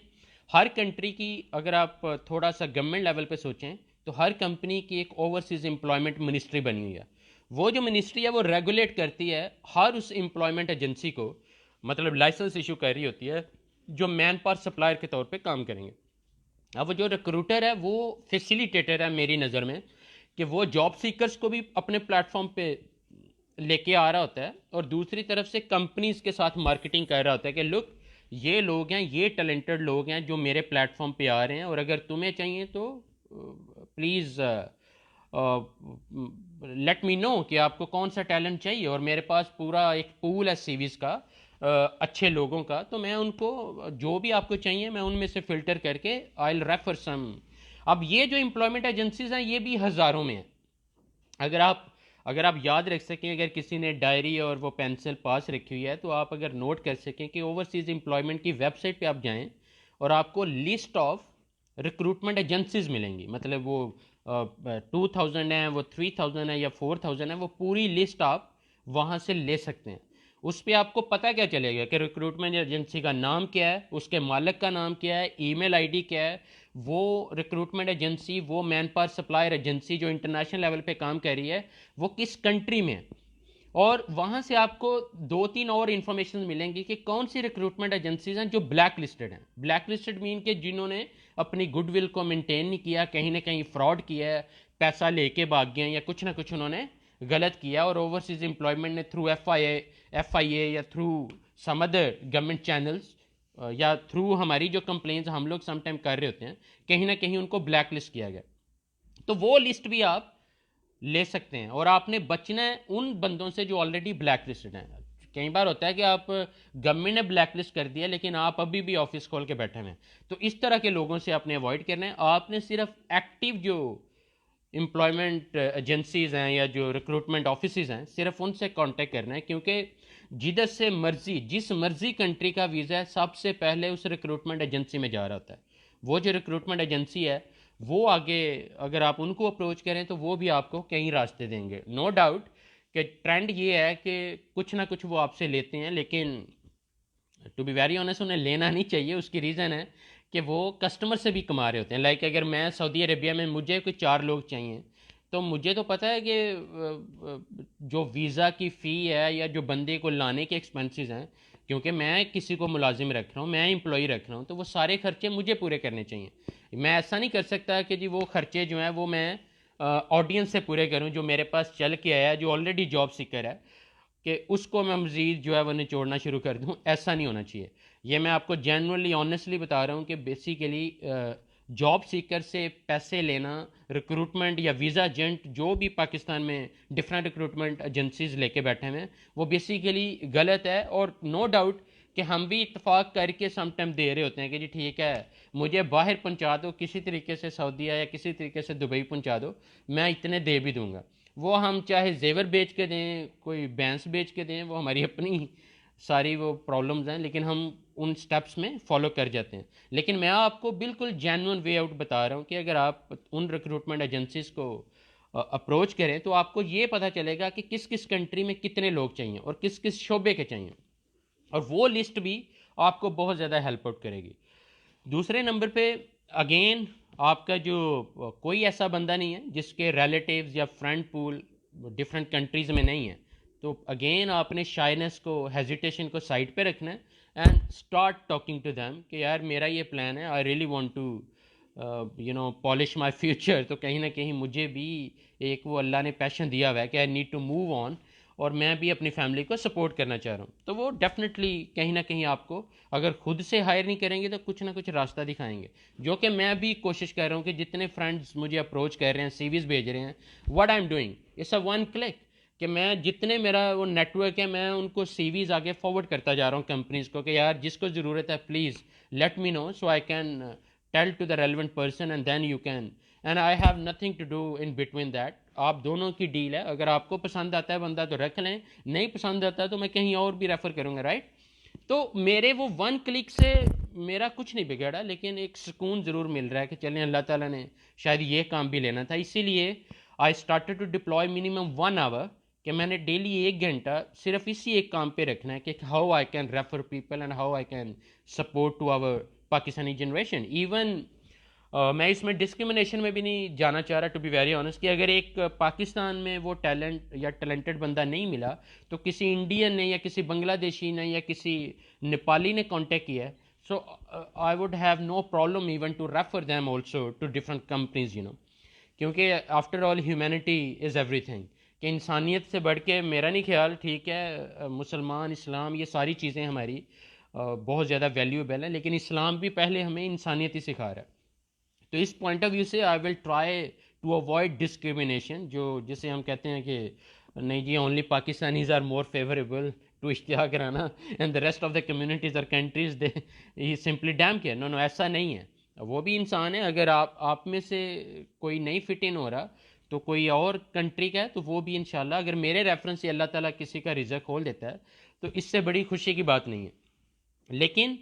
हर कंट्री की अगर आप थोड़ा सा गवर्नमेंट लेवल पे सोचें तो हर कंपनी की एक ओवरसीज़ एम्प्लॉयमेंट मिनिस्ट्री बनी हुई है। वो जो मिनिस्ट्री है वो रेगुलेट करती है हर उस एम्प्लॉयमेंट एजेंसी को, मतलब लाइसेंस इशू कर रही होती है जो मैन पावर सप्लायर के तौर पे काम करेंगे। अब वो जो रिक्रूटर है वो फैसिलिटेटर है मेरी नज़र में, कि वो जॉब सीकर्स को भी अपने प्लेटफॉर्म पे लेके आ रहा होता है और दूसरी तरफ से कंपनीज के साथ मार्केटिंग कर रहा होता है कि लुक ये लोग हैं, ये टैलेंटेड लोग हैं जो मेरे प्लेटफॉर्म पे आ रहे हैं, और अगर तुम्हें चाहिए तो प्लीज़ लेट मी नो कि आपको कौन सा टैलेंट चाहिए, और मेरे पास पूरा एक पूल है सीवीज का अच्छे लोगों का, तो मैं उनको जो भी आपको चाहिए मैं उनमें से फ़िल्टर करके आई विल रेफर सम। अब ये जो एम्प्लॉयमेंट एजेंसीज हैं ये भी हज़ारों में हैं। अगर आप याद रख सकें, अगर किसी ने डायरी और वो पेंसिल पास रखी हुई है, तो आप अगर नोट कर सकें कि ओवरसीज़ एम्प्लॉयमेंट की वेबसाइट पे आप जाएं और आपको लिस्ट ऑफ रिक्रूटमेंट एजेंसीज मिलेंगी। मतलब वो 2000 है, वो 3000 है या 4000 है, वो पूरी लिस्ट आप वहाँ से ले सकते हैं। उस पर आपको पता क्या चलेगा कि रिक्रूटमेंट एजेंसी का नाम क्या है, उसके मालिक का नाम क्या है, ईमेल आईडी क्या है, वो रिक्रूटमेंट एजेंसी, वो मैन पावर सप्लायर एजेंसी जो इंटरनेशनल लेवल पे काम कर रही है, वो किस कंट्री में है। और वहाँ से आपको 2-3 और इन्फॉर्मेशन मिलेंगी कि कौन सी रिक्रूटमेंट एजेंसीज हैं जो ब्लैक लिस्टेड हैं। ब्लैक लिस्टेड मीन के जिन्होंने अपनी गुडविल को मेंटेन नहीं किया, कहीं ना कहीं फ्रॉड किया है, पैसा लेके भाग गए या कुछ ना कुछ उन्होंने गलत किया, और ओवरसीज एम्प्लॉयमेंट ने थ्रू एफ आई ए या through some other government channels या थ्रू हमारी जो कंप्लेंट्स हम लोग समटाइम कर रहे होते हैं, कहीं ना कहीं उनको ब्लैक लिस्ट किया गया। तो वो लिस्ट भी आप ले सकते हैं, और आपने बचना है उन बंदों से जो ऑलरेडी ब्लैक लिस्टेड हैं। कई बार होता है कि आप गवर्नमेंट ने ब्लैक लिस्ट कर दिया लेकिन आप अभी भी ऑफिस खोल के बैठे हुए हैं, तो इस तरह के लोगों से आपने अवॉइड करना है। आपने सिर्फ एक्टिव जो एम्प्लॉयमेंट एजेंसीज हैं या जो रिक्रूटमेंट ऑफिसेज हैं, सिर्फ उनसे कांटेक्ट करना है, क्योंकि जिधर से मर्जी, जिस मर्जी कंट्री का वीज़ा है, सबसे पहले उस रिक्रूटमेंट एजेंसी में जा रहा होता है। वो जो रिक्रूटमेंट एजेंसी है वो आगे अगर आप उनको अप्रोच करें तो वो भी आपको कई रास्ते देंगे। नो डाउट कि ट्रेंड ये है कि कुछ ना कुछ वो आपसे लेते हैं, लेकिन टू बी वेरी ऑनेस्ट उन्हें लेना नहीं चाहिए। उसकी रीज़न है कि वो कस्टमर से भी कमा रहे होते हैं। लाइक अगर मैं सऊदी अरेबिया में, मुझे कोई 4 लोग चाहिए, तो मुझे तो पता है कि जो वीज़ा की फ़ी है या जो बंदे को लाने के एक्सपेंसेस हैं, क्योंकि मैं किसी को मुलाजिम रख रहा हूँ, मैं एम्प्लॉई रख रहा हूँ, तो वो सारे खर्चे मुझे पूरे करने चाहिए। मैं ऐसा नहीं कर सकता कि जी वो खर्चे जो हैं वो मैं ऑडियंस से पूरे करूं जो मेरे पास चल के आया है, जो ऑलरेडी जॉब सीकर है, कि उसको मैं मज़ीद जो है वो निचोड़ना शुरू कर दूं। ऐसा नहीं होना चाहिए। ये मैं आपको जेन्युइनली ऑनेस्टली बता रहा हूँ कि बेसिकली जॉब सीकर से पैसे लेना, रिक्रूटमेंट या वीज़ा एजेंट जो भी पाकिस्तान में डिफरेंट रिक्रूटमेंट एजेंसीज लेके बैठे हुए हैं, वो बेसिकली गलत है। और नो डाउट कि हम भी इत्तेफाक करके समटाइम दे रहे होते हैं कि जी ठीक है, मुझे बाहर पहुंचा दो किसी तरीके से, सऊदीया या किसी तरीके से दुबई पहुंचा दो, मैं इतने दे भी दूंगा। वो हम चाहे जेवर बेच के दें, कोई भैंस बेच के दें, वो हमारी अपनी सारी वो प्रॉब्लम्स हैं, लेकिन हम उन स्टेप्स में फॉलो कर जाते हैं। लेकिन मैं आपको बिल्कुल जेन्युइन वे आउट बता रहा हूँ कि अगर आप उन रिक्रूटमेंट एजेंसीज को अप्रोच करें तो आपको ये पता चलेगा कि किस किस कंट्री में कितने लोग चाहिए और किस किस शोबे के चाहिए, और वो लिस्ट भी आपको बहुत ज़्यादा हेल्प आउट करेगी। दूसरे नंबर पे अगेन आपका जो कोई ऐसा बंदा नहीं है जिसके रिलेटिव्स या फ्रेंड पूल डिफरेंट कंट्रीज़ में नहीं है, तो अगेन आपने शाइनेस को, हेजिटेशन को साइड पे रखना है and start talking to them कि यार मेरा ये प्लान है, I really want to polish my future. तो कहीं ना कहीं मुझे भी एक वो अल्लाह ने पैशन दिया हुआ है कि I need to move on, और मैं भी अपनी फैमिली को सपोर्ट करना चाह रहा हूँ। तो वो डेफिनेटली कहीं ना कहीं आपको अगर खुद से हायर नहीं करेंगे तो कुछ ना कुछ रास्ता दिखाएंगे, जो कि मैं भी कोशिश कर रहा हूँ कि जितने फ्रेंड्स मुझे अप्रोच कर रहे हैं, सीवीज भेज रहे हैं, what I am doing it's a one click, कि मैं जितने मेरा वो नेटवर्क है मैं उनको सीवीज आगे फॉरवर्ड करता जा रहा हूँ कंपनीज को कि यार जिसको ज़रूरत है please let me know so I can tell to the relevant person and then you can, and I have nothing to do in between that. आप दोनों की डील है। अगर आपको पसंद आता है बंदा तो रख लें, नहीं पसंद आता तो मैं कहीं और भी रेफ़र करूँगा, राइट। तो मेरे वो वन क्लिक से मेरा कुछ नहीं बिगड़ा, लेकिन एक सुकून ज़रूर मिल रहा है कि चलें अल्लाह ताला ने शायद ये काम भी लेना था। इसीलिए I started to deploy minimum 1 hour, कि मैंने डेली 1 घंटा सिर्फ इसी एक काम पे रखना है कि how I can refer people and how I can support to our Pakistani generation. Even मैं इसमें डिस्क्रिमिनेशन में भी नहीं जाना चाह रहा, टू बी वेरी ऑनेस्ट, कि अगर एक पाकिस्तान में वो टैलेंट या टैलेंटेड बंदा नहीं मिला तो किसी इंडियन ने या किसी बांग्लादेशी ने या किसी नेपाली ने कांटेक्ट किया, so I would have no problem even to refer them also to different companies, क्योंकि after all humanity is everything, कि इंसानियत से बढ़ के मेरा नहीं ख्याल, ठीक है मुसलमान, इस्लाम, ये सारी चीज़ें हमारी बहुत ज़्यादा वैल्यूएबल हैं, लेकिन इस्लाम भी पहले हमें इंसानियत ही सिखा रहा है। तो इस पॉइंट ऑफ व्यू से I will try to avoid discrimination, जो जिसे हम कहते हैं कि नहीं जी only Pakistanis are more favourable to Ishtiaq Rana and the rest of the communities और कंट्रीज दे ही simply damn care. No no, ऐसा नहीं है। वो भी इंसान है। अगर आप में से कोई नहीं फिट इन हो रहा तो कोई और कंट्री का है तो वो भी इंशाल्लाह, अगर मेरे रेफरेंस से अल्लाह ताला किसी का रिज़्क खोल देता है तो इससे बड़ी खुशी की बात नहीं है। लेकिन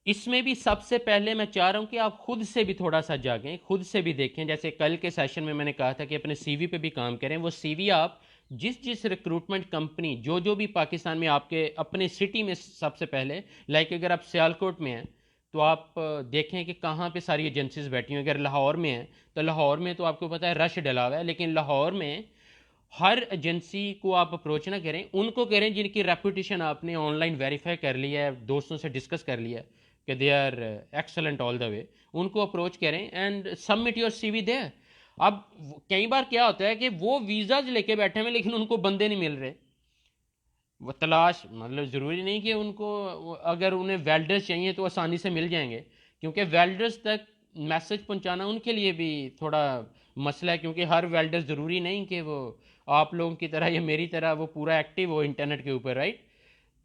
इसमें भी सबसे पहले मैं चाह रहा हूं कि आप खुद से भी थोड़ा सा जागें, खुद से भी देखें। जैसे कल के सेशन में मैंने कहा था कि अपने सीवी पे भी काम करें। वो सीवी आप जिस जिस रिक्रूटमेंट कंपनी जो भी पाकिस्तान में आपके अपने सिटी में, सबसे पहले लाइक अगर आप सियालकोट में हैं तो आप देखें कि कहाँ पे सारी एजेंसीज बैठी हुई। अगर लाहौर में हैं तो लाहौर में तो आपको पता है रश डला हुआ है, लेकिन लाहौर में हर एजेंसी को आप अप्रोच ना करें, उनको करें जिनकी रेपुटेशन आपने ऑनलाइन वेरीफाई कर लिया है, दोस्तों से डिस्कस कर लिया है कि they are excellent all the way. उनको अप्रोच करें and submit your CV there. अब कई बार क्या होता है कि वो वीज़ाज लेके बैठे हुए लेकिन उनको बंदे नहीं मिल रहे। वो तलाश, मतलब ज़रूरी नहीं कि उनको, अगर उन्हें वेल्डर्स चाहिए तो आसानी से मिल जाएंगे, क्योंकि वेल्डर्स तक मैसेज पहुंचाना उनके लिए भी थोड़ा मसला है, क्योंकि हर वेल्डर ज़रूरी नहीं कि वो आप लोगों की तरह या मेरी तरह वो पूरा एक्टिव हो इंटरनेट के ऊपर, राइट।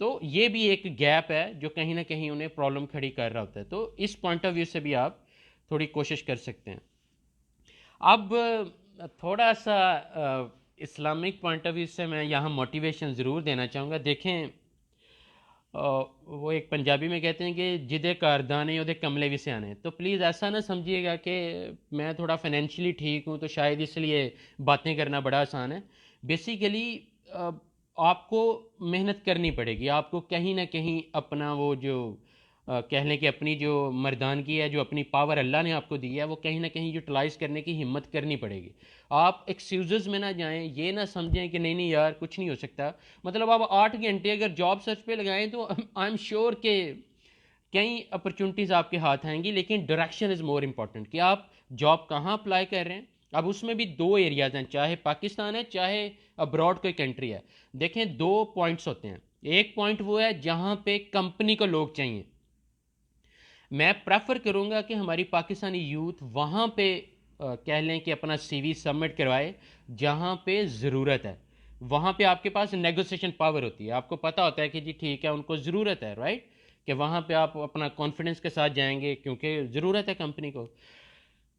तो ये भी एक गैप है जो कहीं ना कहीं उन्हें प्रॉब्लम खड़ी कर रहा होता है। तो इस पॉइंट ऑफ व्यू से भी आप थोड़ी कोशिश कर सकते हैं। अब थोड़ा सा इस्लामिक पॉइंट ऑफ व्यू से मैं यहाँ मोटिवेशन ज़रूर देना चाहूँगा। देखें, वो एक पंजाबी में कहते हैं कि जिदे कारदाने उदे कमले भी से आने। तो प्लीज़ ऐसा ना समझिएगा कि मैं थोड़ा फाइनेंशियली ठीक हूँ तो शायद इसलिए बातें करना बड़ा आसान है। बेसिकली आपको मेहनत करनी पड़ेगी। आपको कहीं ना कहीं अपना वो जो कह लें कि अपनी जो मर्दानगी है, जो अपनी पावर अल्लाह ने आपको दी है, वो कहीं ना कहीं यूटिलाइज़ करने की हिम्मत करनी पड़ेगी। आप एक्सक्यूज़ में ना जाएं, ये ना समझें कि नहीं नहीं यार कुछ नहीं हो सकता। मतलब आप 8 घंटे अगर जॉब सर्च पे लगाएं तो आई एम श्योर कि कई अपॉर्चुनिटीज़ आपके हाथ आएंगी, लेकिन डायरेक्शन इज़ मोर इम्पॉर्टेंट कि आप जॉब कहाँ अप्लाई कर रहे हैं। अब उसमें भी दो एरियाज़ हैं, चाहे पाकिस्तान है चाहे अब्रॉड कोई कंट्री है। देखें, दो पॉइंट्स होते हैं। एक पॉइंट वो है जहाँ पे कंपनी को लोग चाहिए। मैं प्रेफर करूँगा कि हमारी पाकिस्तानी यूथ वहाँ पे कह लें कि अपना सीवी सबमिट करवाए जहाँ पे ज़रूरत है। वहाँ पे आपके पास नेगोशिएशन पावर होती है। आपको पता होता है कि जी ठीक है उनको ज़रूरत है, राइट, कि वहाँ पे आप अपना कॉन्फिडेंस के साथ जाएंगे क्योंकि ज़रूरत है कंपनी को।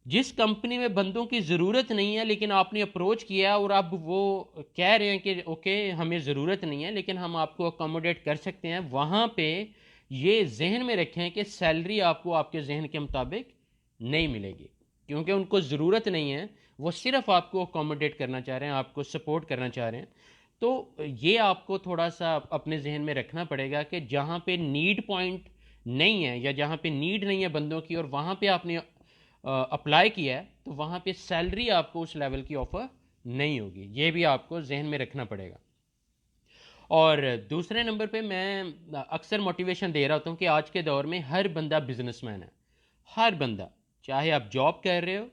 जिस कंपनी में बंदों की ज़रूरत नहीं है लेकिन आपने अप्रोच किया और अब वो कह रहे हैं कि ओके हमें ज़रूरत नहीं है लेकिन हम आपको अकोमोडेट कर सकते हैं, वहाँ पे ये जहन में रखें कि सैलरी आपको आपके जहन के मुताबिक नहीं मिलेगी, क्योंकि उनको ज़रूरत नहीं है। वो सिर्फ आपको अकोमोडेट करना चाह रहे हैं, आपको सपोर्ट करना चाह रहे हैं। तो ये आपको थोड़ा सा अपने जहन में रखना पड़ेगा कि जहाँ पे नीड पॉइंट नहीं है या जहाँ पे नीड नहीं है बंदों की और वहाँ पे आपने अप्लाई किया है तो वहाँ पे सैलरी आपको उस लेवल की ऑफ़र नहीं होगी। ये भी आपको जहन में रखना पड़ेगा। और दूसरे नंबर पे मैं अक्सर मोटिवेशन दे रहा होता हूँ कि आज के दौर में हर बंदा बिजनेसमैन है। हर बंदा, चाहे आप जॉब कर रहे हो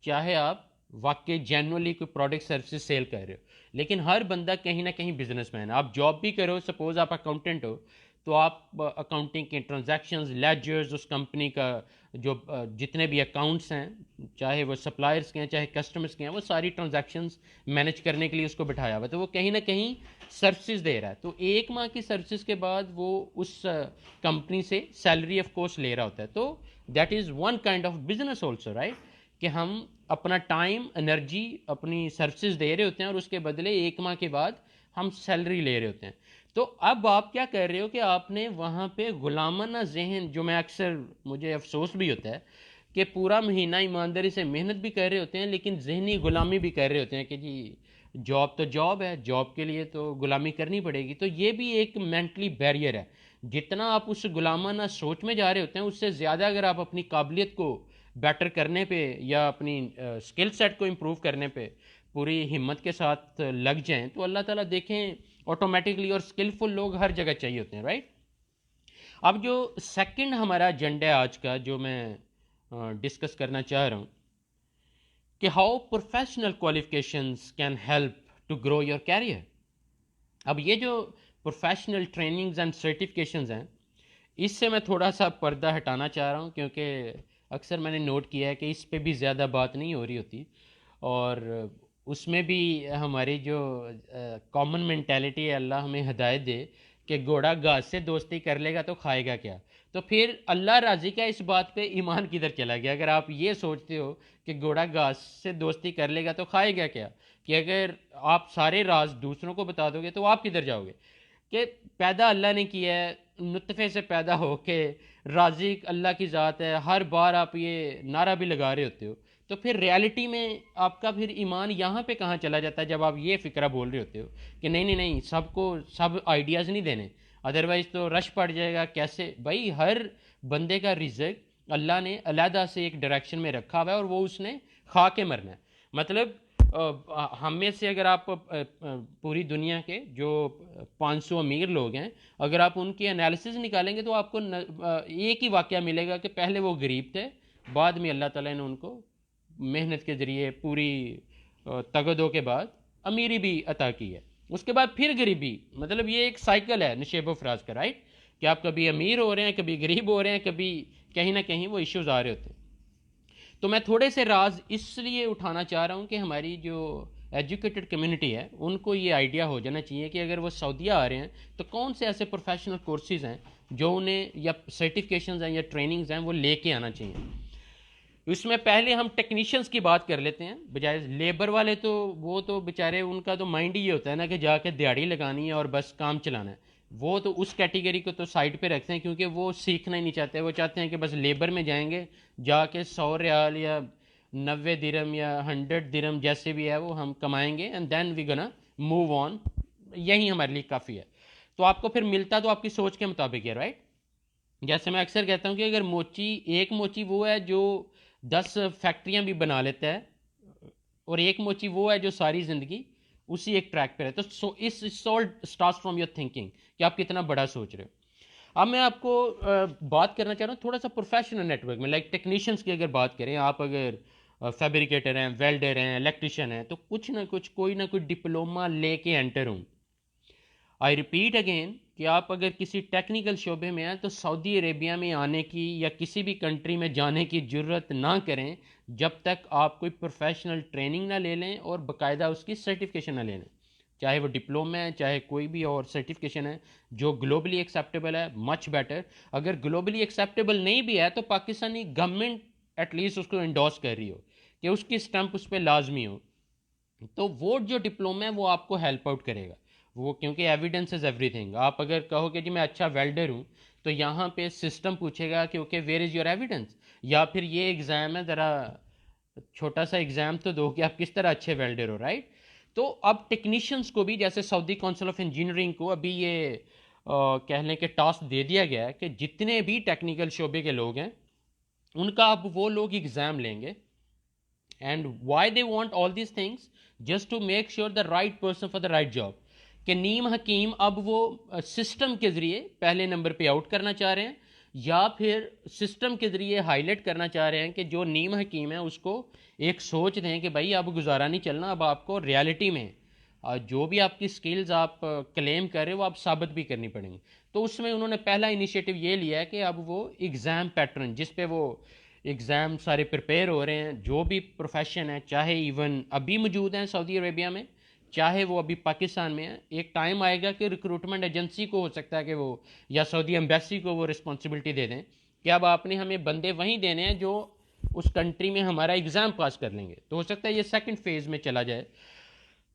चाहे आप वाकई जेन्युइनली कोई प्रोडक्ट सर्विसेज सेल कर रहे हो, लेकिन हर बंदा कहीं ना कहीं बिजनेसमैन है। आप जॉब भी करो, सपोज आप अकाउंटेंट हो तो आप अकाउंटिंग के ट्रांजैक्शंस, लेजर्स, उस कंपनी का जो जितने भी अकाउंट्स हैं, चाहे वो सप्लायर्स के हैं चाहे कस्टमर्स के हैं, वो सारी ट्रांजैक्शंस मैनेज करने के लिए उसको बिठाया हुआ है। तो वो कहीं ना कहीं सर्विसेज दे रहा है। तो 1 माह की सर्विसेज के बाद वो उस कंपनी से सैलरी ऑफ कोर्स ले रहा होता है। तो that is one kind of business also, right, कि हम अपना टाइम, एनर्जी, अपनी सर्विसेज दे रहे होते हैं और उसके बदले 1 माह के बाद हम सैलरी ले रहे होते हैं। तो अब आप क्या कर रहे हो कि आपने वहाँ पे गुलामाना जहन, जो मैं अक्सर, मुझे अफसोस भी होता है कि पूरा महीना ईमानदारी से मेहनत भी कर रहे होते हैं लेकिन जहनी गुलामी भी कर रहे होते हैं कि जी जॉब तो जॉब है, जॉब के लिए तो गुलामी करनी पड़ेगी। तो ये भी एक मेंटली बैरियर है। जितना आप उस गुलामाना सोच में जा रहे होते हैं उससे ज़्यादा अगर आप अपनी काबिलियत को बेटर करने पे या अपनी स्किल सेट को इम्प्रूव करने पे पूरी हिम्मत के साथ लग जाएं तो अल्लाह ताला देखें ऑटोमेटिकली, और स्किलफुल लोग हर जगह चाहिए होते हैं, राइट। अब जो सेकंड हमारा एजेंडा है आज का, जो मैं डिस्कस करना चाह रहा हूँ कि how professional qualifications can help to grow your career. अब ये जो प्रोफेशनल ट्रेनिंग्स एंड सर्टिफिकेशंस हैं, इससे मैं थोड़ा सा पर्दा हटाना चाह रहा हूँ, क्योंकि अक्सर मैंने नोट किया है कि इस पे भी ज़्यादा बात नहीं हो रही होती। और उसमें भी हमारी जो कॉमन मेंटालिटी है, अल्लाह हमें हिदायत दे कि घोड़ा घास से दोस्ती कर लेगा तो खाएगा क्या। तो फिर अल्लाह राजी क्या इस बात पे, ईमान किधर चला गया? अगर आप ये सोचते हो कि घोड़ा घास से दोस्ती कर लेगा तो खाएगा क्या, कि अगर आप सारे राज दूसरों को बता दोगे तो आप किधर जाओगे? कि पैदा अल्लाह ने किया है, नुतफ़े से पैदा हो के राज़िक अल्लाह की ज़ात है, हर बार आप ये नारा भी लगा रहे होते हो, तो फिर रियलिटी में आपका फिर ईमान यहाँ पे कहाँ चला जाता है जब आप ये फ़िक्रा बोल रहे होते हो कि नहीं नहीं नहीं, सबको सब आइडियाज़ नहीं देने, अदरवाइज़ तो रश पड़ जाएगा। कैसे भाई? हर बंदे का रिज़्क अल्लाह ने अलहदा से एक डायरेक्शन में रखा हुआ है और वो उसने खा के मरना है। मतलब हम में से अगर आप पूरी दुनिया के जो 500 अमीर लोग हैं, अगर आप उनकी एनालिसिस निकालेंगे तो आपको एक ही वाक़या मिलेगा कि पहले वो गरीब थे, बाद में अल्लाह ताला ने उनको मेहनत के ज़रिए पूरी तगदो के बाद अमीरी भी अता की है, उसके बाद फिर गरीबी। मतलब ये एक साइकिल है नशेब फराज का, राइट? कि आप कभी अमीर हो रहे हैं, कभी गरीब हो रहे हैं, कभी कहीं ना कहीं वो इश्यूज आ रहे होते हैं। तो मैं थोड़े से राज इसलिए उठाना चाह रहा हूँ कि हमारी जो एजुकेटेड कम्युनिटी है उनको ये आइडिया हो जाना चाहिए कि अगर वो सऊदीया आ रहे हैं तो कौन से ऐसे प्रोफेशनल कोर्सेज हैं जो उन्हें, या सर्टिफिकेशंस हैं या ट्रेनिंग्स हैं, वो लेके आना चाहिए। इसमें पहले हम टेक्नीशियंस की बात कर लेते हैं, बजाय लेबर वाले तो वो तो बेचारे, उनका तो माइंड ही होता है ना कि जाके दिहाड़ी लगानी है और बस काम चलाना है। वो तो उस कैटेगरी को तो साइड पे रखते हैं क्योंकि वो सीखना ही नहीं चाहते। वो चाहते हैं कि बस लेबर में जाएंगे, जाके 100 रियाल या 90 दिरम या 100 दिरम जैसे भी है वो हम कमाएंगे and then we gonna move on, यही हमारे लिए काफ़ी है। तो आपको फिर मिलता तो आपकी सोच के मुताबिक है, राइट? जैसे मैं अक्सर कहता हूँ कि अगर एक मोची वो है जो 10 फैक्ट्रियाँ भी बना लेता है, और एक मोची वो है जो सारी ज़िंदगी उसी एक ट्रैक पर है। तो इस all starts from your thinking कि आप कितना बड़ा सोच रहे हो। अब मैं आपको बात करना चाह रहा हूँ थोड़ा सा प्रोफेशनल नेटवर्क में, लाइक टेक्नीशियंस की अगर बात करें, आप अगर फैब्रिकेटर हैं, वेल्डर हैं, इलेक्ट्रिशियन हैं, तो कुछ ना कुछ, कोई ना कोई डिप्लोमा लेके एंटर हूँ। आई रिपीट अगेन कि आप अगर किसी टेक्निकल शोबे में हैं तो सऊदी अरेबिया में आने की या किसी भी कंट्री में जाने की ज़रूरत ना करें जब तक आप कोई प्रोफेशनल ट्रेनिंग ना ले लें और बाकायदा उसकी सर्टिफिकेशन ना ले लें। चाहे वो डिप्लोमा है, चाहे कोई भी और सर्टिफिकेशन है जो ग्लोबली एक्सेप्टेबल है, मच बेटर। अगर ग्लोबली एक्सेप्टेबल नहीं भी है तो पाकिस्तानी गवर्नमेंट एटलीस्ट उसको इंडोर्स कर रही हो कि उसकी स्टैंप उस पर लाजमी हो, तो वो जो डिप्लोमा है वो आपको हेल्प आउट करेगा। वो क्योंकि एविडेंस इज़ एवरीथिंग। आप अगर कहो कि जी मैं अच्छा वेल्डर हूँ तो यहाँ पे सिस्टम पूछेगा कि okay where is your evidence, या फिर ये एग्ज़ाम है, ज़रा छोटा सा एग्ज़ाम तो दो कि आप किस तरह अच्छे वेल्डर हो, राइट? तो अब टेक्नीशियंस को भी, जैसे सऊदी काउंसिल ऑफ इंजीनियरिंग को अभी ये कह लें कि टास्क दे दिया गया है कि जितने भी टेक्निकल शोबे के लोग हैं उनका अब वो लोग एग्ज़ाम लेंगे। And why they want all these things? Just to make sure the right person for the right job. कि नीम हकीम अब वो सिस्टम के ज़रिए पहले नंबर पे आउट करना चाह रहे हैं, या फिर सिस्टम के ज़रिए हाईलाइट करना चाह रहे हैं कि जो नीम हकीम है उसको एक सोच दें कि भाई अब गुजारा नहीं चलना, अब आपको रियलिटी में जो भी आपकी स्किल्स आप क्लेम कर रहे हो वो आप साबित भी करनी पड़ेंगी। तो उसमें उन्होंने पहला इनिशिएटिव ये लिया है कि अब वो एग्ज़ाम पैटर्न जिस पे वो एग्ज़ाम सारे प्रिपेयर हो रहे हैं, जो भी प्रोफेशन है, चाहे इवन अभी मौजूद हैं सऊदी अरेबिया में, चाहे वो अभी पाकिस्तान में है, एक टाइम आएगा कि रिक्रूटमेंट एजेंसी को हो सकता है कि वो, या सऊदी एम्बेसी को वो रिस्पॉन्सिबिलिटी दे दें कि अब आपने हमें बंदे वहीं देने हैं जो उस कंट्री में हमारा एग्ज़ाम पास कर लेंगे। तो हो सकता है ये सेकंड फेज़ में चला जाए।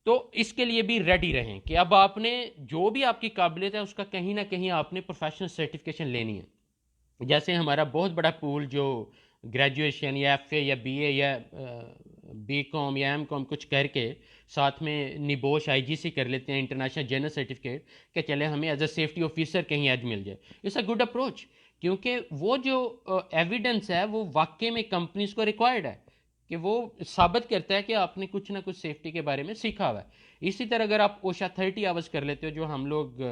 तो इसके लिए भी रेडी रहें कि अब आपने जो भी आपकी काबिलियत है उसका कहीं ना कहीं आपने प्रोफेशनल सर्टिफिकेशन लेनी है। जैसे हमारा बहुत बड़ा पूल जो ग्रेजुएशन या एफ ए या बी ए या बी कॉम या एम कॉम कुछ करके साथ में निबोश आई जी सी कर लेते हैं, इंटरनेशनल जनरल सर्टिफिकेट, कि चले हमें एज अ सेफ्टी ऑफिसर कहीं एज मिल जाए। इट्स अ गुड अप्रोच, क्योंकि वो जो एविडेंस है वो वाकई में कंपनीज को रिक्वायर्ड है कि वो साबित करता है कि आपने कुछ ना कुछ सेफ्टी के बारे में सीखा हुआ है। इसी तरह अगर आप ओशा 30 आवर्स कर लेते हो जो हम लोग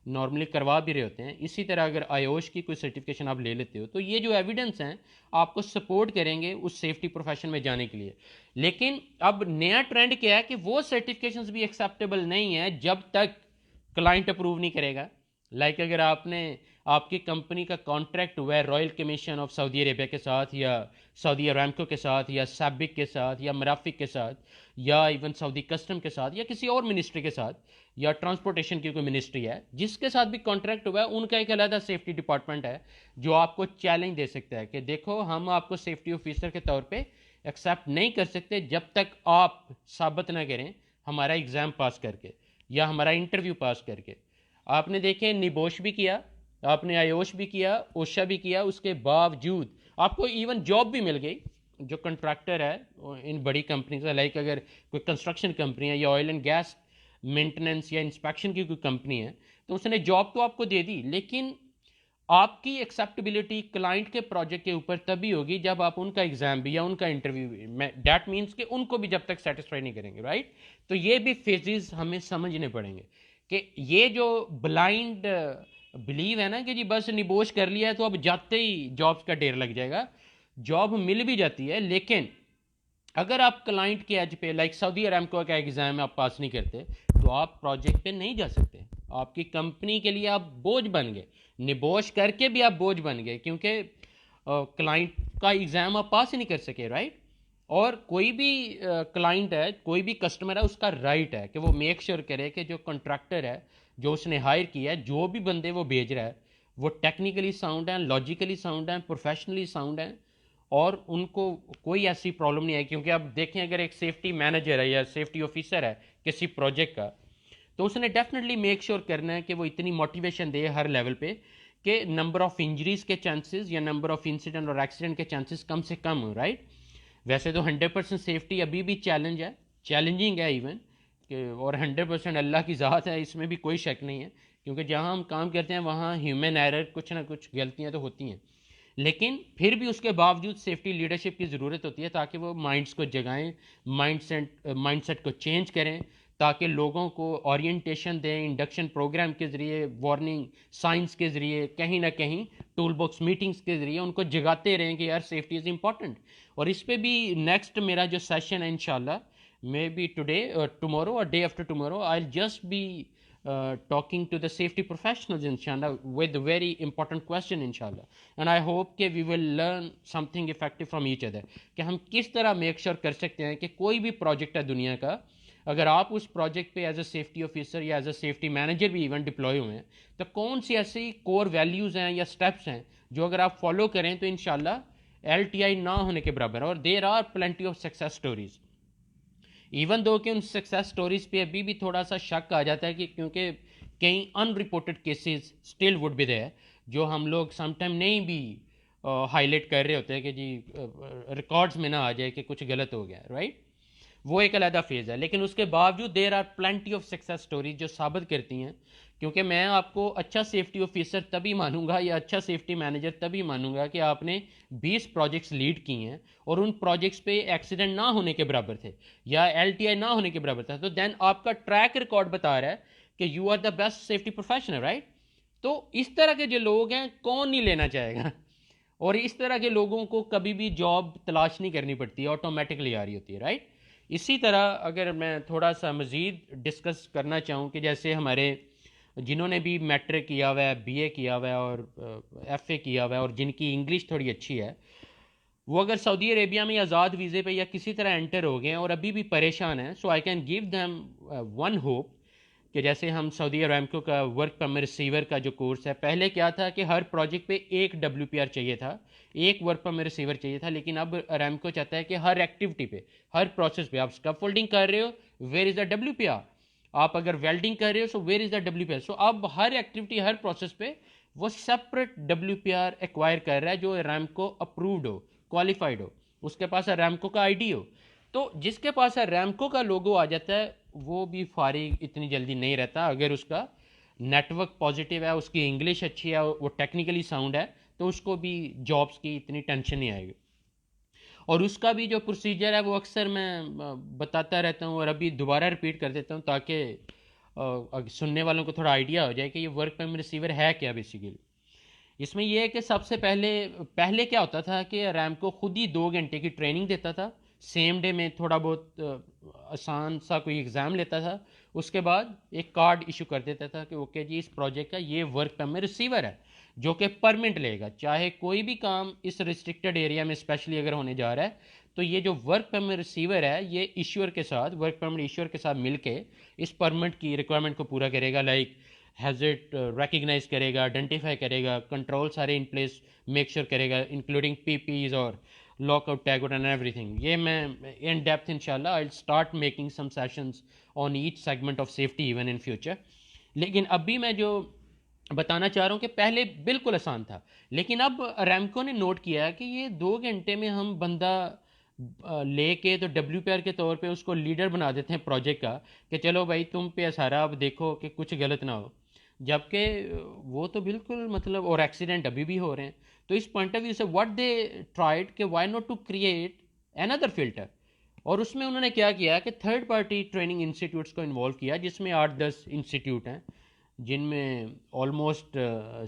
नॉर्मली करवा भी रहे होते हैं, इसी तरह अगर आयोश की कोई सर्टिफिकेशन आप ले लेते हो तो ये जो एविडेंस हैं आपको सपोर्ट करेंगे उस सेफ्टी प्रोफेशन में जाने के लिए। लेकिन अब नया ट्रेंड क्या है कि वो सर्टिफिकेशंस भी एक्सेप्टेबल नहीं है जब तक क्लाइंट अप्रूव नहीं करेगा, लाइक अगर आपने आपकी कंपनी का कॉन्ट्रैक्ट हुआ है royal commission of Saudi Arabia के साथ, या सऊदी अरामको के साथ, या सैबिक के साथ, या मराफिक के साथ, या इवन सऊदी कस्टम के साथ, या किसी और मिनिस्ट्री के साथ, या ट्रांसपोर्टेशन की कोई मिनिस्ट्री है, जिसके साथ भी कॉन्ट्रैक्ट हुआ है, उनका एक अलग सेफ्टी डिपार्टमेंट है जो आपको चैलेंज दे सकता है कि देखो हम आपको सेफ्टी ऑफिसर के तौर पे एक्सेप्ट नहीं कर सकते जब तक आप साबित ना करें हमारा एग्ज़ाम पास करके या हमारा इंटरव्यू पास करके। आपने देखे निबोश भी किया, आपने आयोश भी किया, ओशा भी किया, उसके बावजूद आपको इवन जॉब भी मिल गई। जो कंट्रैक्टर है इन बड़ी कंपनी से, लाइक अगर कोई कंस्ट्रक्शन कंपनी है या ऑयल एंड गैस मेंटेनेंस या इंस्पेक्शन की कोई कंपनी है, तो उसने जॉब तो आपको दे दी, लेकिन आपकी एक्सेप्टेबिलिटी क्लाइंट के प्रोजेक्ट के ऊपर तभी होगी जब आप उनका एग्जाम भी या उनका इंटरव्यू भी, दैट मीन्स कि उनको भी जब तक सेटिस्फाई नहीं करेंगे, राइट। तो ये भी फेजेस हमें समझने पड़ेंगे कि ये जो ब्लाइंड बिलीव है ना कि जी बस निबोश कर लिया है तो अब जाते ही जॉब्स का ढेर लग जाएगा। जॉब मिल भी जाती है, लेकिन अगर आप क्लाइंट के एज पे, लाइक सऊदी अरामको का एग्ज़ाम आप पास नहीं करते तो आप प्रोजेक्ट पे नहीं जा सकते। आपकी कंपनी के लिए आप बोझ बन गए, निबोश करके भी आप बोझ बन गए, क्योंकि क्लाइंट का एग्ज़ाम आप पास ही नहीं कर सके, राइट। और कोई भी क्लाइंट है, कोई भी कस्टमर है, उसका राइट है कि वो मेक श्योर करे कि जो कॉन्ट्रैक्टर है जो उसने हायर किया है, जो भी बंदे वो भेज रहा है, वो टेक्निकली साउंड है, लॉजिकली साउंड है, प्रोफेशनली साउंड है, और उनको कोई ऐसी प्रॉब्लम नहीं है। क्योंकि आप देखें अगर एक सेफ्टी मैनेजर है या सेफ्टी ऑफिसर है किसी प्रोजेक्ट का, तो उसने डेफिनेटली मेक श्योर करना है कि वो इतनी मोटिवेशन दे हर लेवल पे कि नंबर ऑफ इंजरीज के चांसेस या नंबर ऑफ इंसिडेंट और एक्सीडेंट के चांसेस कम से कम हो, राइट। वैसे तो 100% सेफ्टी अभी भी चैलेंज है, चैलेंजिंग है इवन, और 100% अल्लाह की ज़ात है, इसमें भी कोई शक नहीं है। क्योंकि जहाँ हम काम करते हैं वहाँ ह्यूमन एरर, कुछ ना कुछ गलतियाँ तो होती हैं, लेकिन फिर भी उसके बावजूद सेफ्टी लीडरशिप की ज़रूरत होती है ताकि वो माइंड्स को जगाएं, माइंडसेट को चेंज करें, ताकि लोगों को ओरिएंटेशन दें इंडक्शन प्रोग्राम के ज़रिए, वार्निंग साइंस के ज़रिए, कहीं ना कहीं टूल बॉक्स मीटिंग्स के ज़रिए उनको जगाते रहें कि यार सेफ्टी इज़ इम्पॉर्टेंट। और इस पर भी नेक्स्ट मेरा जो सेशन है इंशाल्लाह, मे बी टुडे और टुमारो और day after tomorrow, I just be talking to the safety professionals inshallah with a very important question inshallah, and I hope कि we will learn something effective from each other कि हम किस तरह make sure कर सकते हैं कि कोई भी प्रोजेक्ट है दुनिया का, अगर आप उस प्रोजेक्ट पे एज अ सेफ्टी ऑफिसर या एज अ सेफ्टी मैनेजर भी इवन डिप्लॉय हुए हैं, तो कौन सी ऐसी कोर वैल्यूज़ हैं या स्टेप्स हैं जो अगर आप फॉलो करें तो इंशाल्लाह LTI ना होने के बराबर है। और there are plenty of success stories, even though कि उन सक्सेस स्टोरीज पे अभी भी थोड़ा सा शक आ जाता है कि क्योंकि कई unreported cases still would be there जो हम लोग समटाइम नहीं भी हाईलाइट कर रहे होते हैं कि जी रिकॉर्ड्स में ना आ जाए कि कुछ गलत हो गया, राइट। वो एक अलग फेज़ है, लेकिन उसके बावजूद there are plenty of success stories जो साबित करती हैं। क्योंकि मैं आपको अच्छा सेफ्टी ऑफिसर तभी मानूंगा या अच्छा सेफ्टी मैनेजर तभी मानूंगा कि आपने 20 प्रोजेक्ट्स लीड किए हैं और उन प्रोजेक्ट्स पे एक्सीडेंट ना होने के बराबर थे या LTI ना होने के बराबर था, तो देन आपका ट्रैक रिकॉर्ड बता रहा है कि you are the best safety professional, right. तो इस तरह के जो लोग हैं कौन नहीं लेना चाहेगा, और इस तरह के लोगों को कभी भी जॉब तलाश नहीं करनी पड़ती, ऑटोमेटिकली आ रही होती है, राइट। इसी तरह अगर मैं थोड़ा सा मज़ीद डिस्कस करना चाहूँ कि जैसे हमारे जिन्होंने भी मैट्रिक किया हुआ है, BA किया हुआ है और FA किया हुआ है, और जिनकी इंग्लिश थोड़ी अच्छी है, वो अगर सऊदी अरेबिया में आज़ाद वीज़े पे या किसी तरह एंटर हो गए हैं और अभी भी परेशान हैं, so I can give them one hope कि जैसे हम सऊदी अरामको का वर्क परमिट रिसीवर का जो कोर्स है, पहले क्या था कि हर प्रोजेक्ट पे एक WPR चाहिए था, एक वर्क परमिट रिसीवर चाहिए था, लेकिन अब अरामको चाहता है कि हर एक्टिविटी पे, हर प्रोसेस पे, आप स्कफ फोल्डिंग कर रहे हो, वेयर इज़ द WPR, आप अगर वेल्डिंग कर रहे हो, so where is the WPR। So अब हर एक्टिविटी, हर प्रोसेस पे वो सेपरेट WPR एक्वायर कर रहा है जो अरामको अप्रूव्ड हो, क्वालिफाइड हो, उसके पास अरामको का ID हो। तो जिसके पास अरामको का लोगो आ जाता है वो भी फारिग इतनी जल्दी नहीं रहता। अगर उसका नेटवर्क पॉजिटिव है, उसकी इंग्लिश अच्छी है, वो टेक्निकली साउंड है, तो उसको भी जॉब्स की इतनी टेंशन नहीं आएगी। और उसका भी जो प्रोसीजर है वो अक्सर मैं बताता रहता हूँ और अभी दोबारा रिपीट कर देता हूँ ताकि सुनने वालों को थोड़ा आइडिया हो जाए कि ये वर्क परमिट रिसीवर है क्या बेसिकली। इसमें यह है कि सबसे पहले पहले क्या होता था कि रैमको खुद ही 2 घंटे की ट्रेनिंग देता था सेम डे में थोड़ा बहुत आसान सा कोई एग्ज़ाम लेता था, उसके बाद एक कार्ड इशू कर देता था कि ओके जी इस प्रोजेक्ट का ये वर्क परमिट रिसीवर है जो कि परमिट लेगा, चाहे कोई भी काम इस रिस्ट्रिक्टेड एरिया में स्पेशली अगर होने जा रहा है तो ये जो वर्क परमिट रिसीवर है ये इश्यूअर के साथ, वर्क परमिट इश्यूअर के साथ मिलके इस परमिट की रिक्वायरमेंट को पूरा करेगा। लाइक हैज़र्ड रिकग्नाइज करेगा, आइडेंटिफाई करेगा, कंट्रोल सारे इन प्लेस मेक श्योर करेगा, इंक्लूडिंग पीपीज और लॉकआउट, टैगआउट एंड एवरीथिंग। ये मैं इन डेप्थ इंशाल्लाह I start making some sessions on each segment of safety even in future. लेकिन अभी मैं जो बताना चाह रहा हूँ कि पहले बिल्कुल आसान था, लेकिन अब रैमको ने नोट किया कि ये 2 घंटे में हम बंदा लेके तो WPR के तौर पे उसको लीडर बना देते हैं प्रोजेक्ट का कि चलो भाई तुम पे सारा अब देखो कि कुछ गलत ना हो, जबकि वो तो बिल्कुल मतलब, और एक्सीडेंट अभी भी हो रहे हैं। तो इस पॉइंट ऑफ व्यू से व्हाट दे ट्राइड कि why not to create another filter, और उसमें उन्होंने क्या किया कि थर्ड पार्टी ट्रेनिंग इंस्टीट्यूट्स को इन्वॉल्व किया, जिसमें 8-10 इंस्टीट्यूट हैं जिनमें ऑलमोस्ट